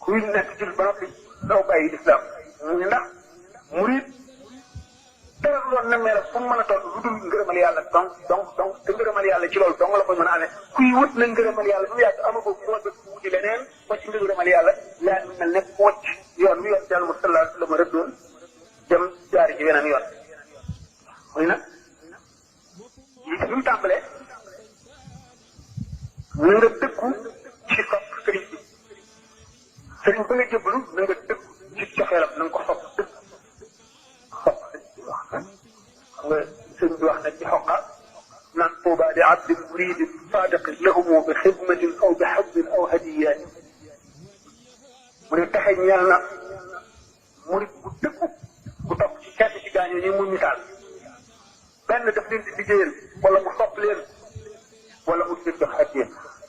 kuy nekk ci ba noppi daw bàyyi lislaam mu ngi ndax murid dara loon na mel fu mu mën a toll lu dul ngërëmal yàlla donc te ngërëmal yàlla ci loolu dong la koy mën a amee kuy wut na ngërëmal yàlla bu mu yàgg amagoo moo dëkk wuti leneen wàcc ngërëmal yàlla yaa ngi mel ne wàcc yoon wi yoon yàlla mu sallallahu alayhi wa sallam rëddoon dem jaari ci weneen yoon muy nag bi mu tàmbalee na nga dëkku ci sopp sëriñ bi sëriñ ba nga jëbbalu na nga dëkku ci coxeelam na nga ko sopp dëkk sopp wax na xam nga sëriñ bi wax na ci xoqa naan tuuba li abdin muridin sadiqin lahumu bi xidmatin aw bi xabbin aw hadiyaati mu ne taxe ñeel na murid bu dëkku bu topp ci kenn ci gaañoo ñi mu misaal benn daf leen di liggéeyal wala mu sopp leen wala mu leen jox addiya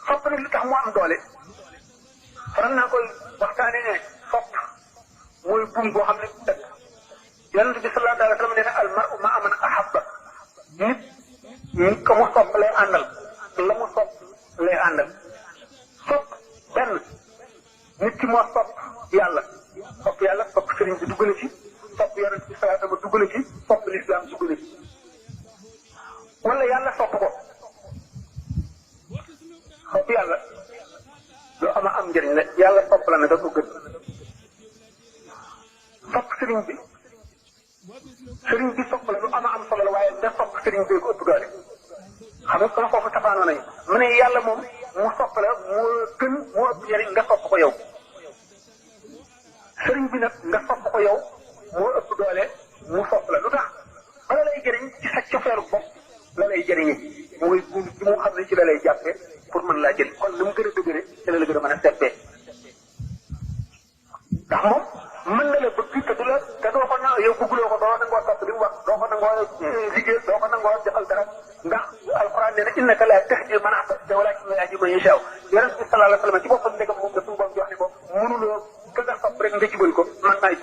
sopp nag li tax mu am doole faral naa koy waxtaane ne sopp mooy buum boo xam ne dëkk yonent bi sallallahu alayhi wa sallam nee na al mar'u ma'a man ahabba nit ko mu sopp lay àndal la mu sopp lay àndal sopp benn nit ki moo sopp yàlla sopp sëriñ bi dugg na ci sopp yonent bi sallallahu alayhi wa sallam dugg na ci sopp lislaam dugg na ci wala yàlla sopp ko sopp yàlla lu am njëriñ la yàlla sopp la ne da ko gën sopp sëriñ bi sopp la lu am solo la waaye da sopp sëriñ bi ko ëpp doole xam nga sama foofu tafaanoo nañu mu ne yàlla moom mu sopp la moo gën moo ëpp njëriñ nga sopp ko yow sëriñ bi nag nga sopp ko yow moo ëpp doole mu sopp la lu tax bala lay jëriñ ci sa cofeeru bopp la lay jëriñee mooy buum bi mu xam ne ci la lay jàppee pour mën laa jël kon lu mu gën a dëgëre ci la gën a mën a seppee ndax moom mën na la bëgg te doo ko na yow bëgguloo ko doo nangoo topp li mu wax doo ko nangoo liggéey doo ko nangoo defal dara ndax alquran nee na innaka laa tahdi man ahbabta walaakinna yahdi man yashaa yonent bi sallallahu alayhi wa sallam ci boppam ndegam moom da suñu borom jox ni ko mënuloo ka nga sopp rek nga jubal ko man maay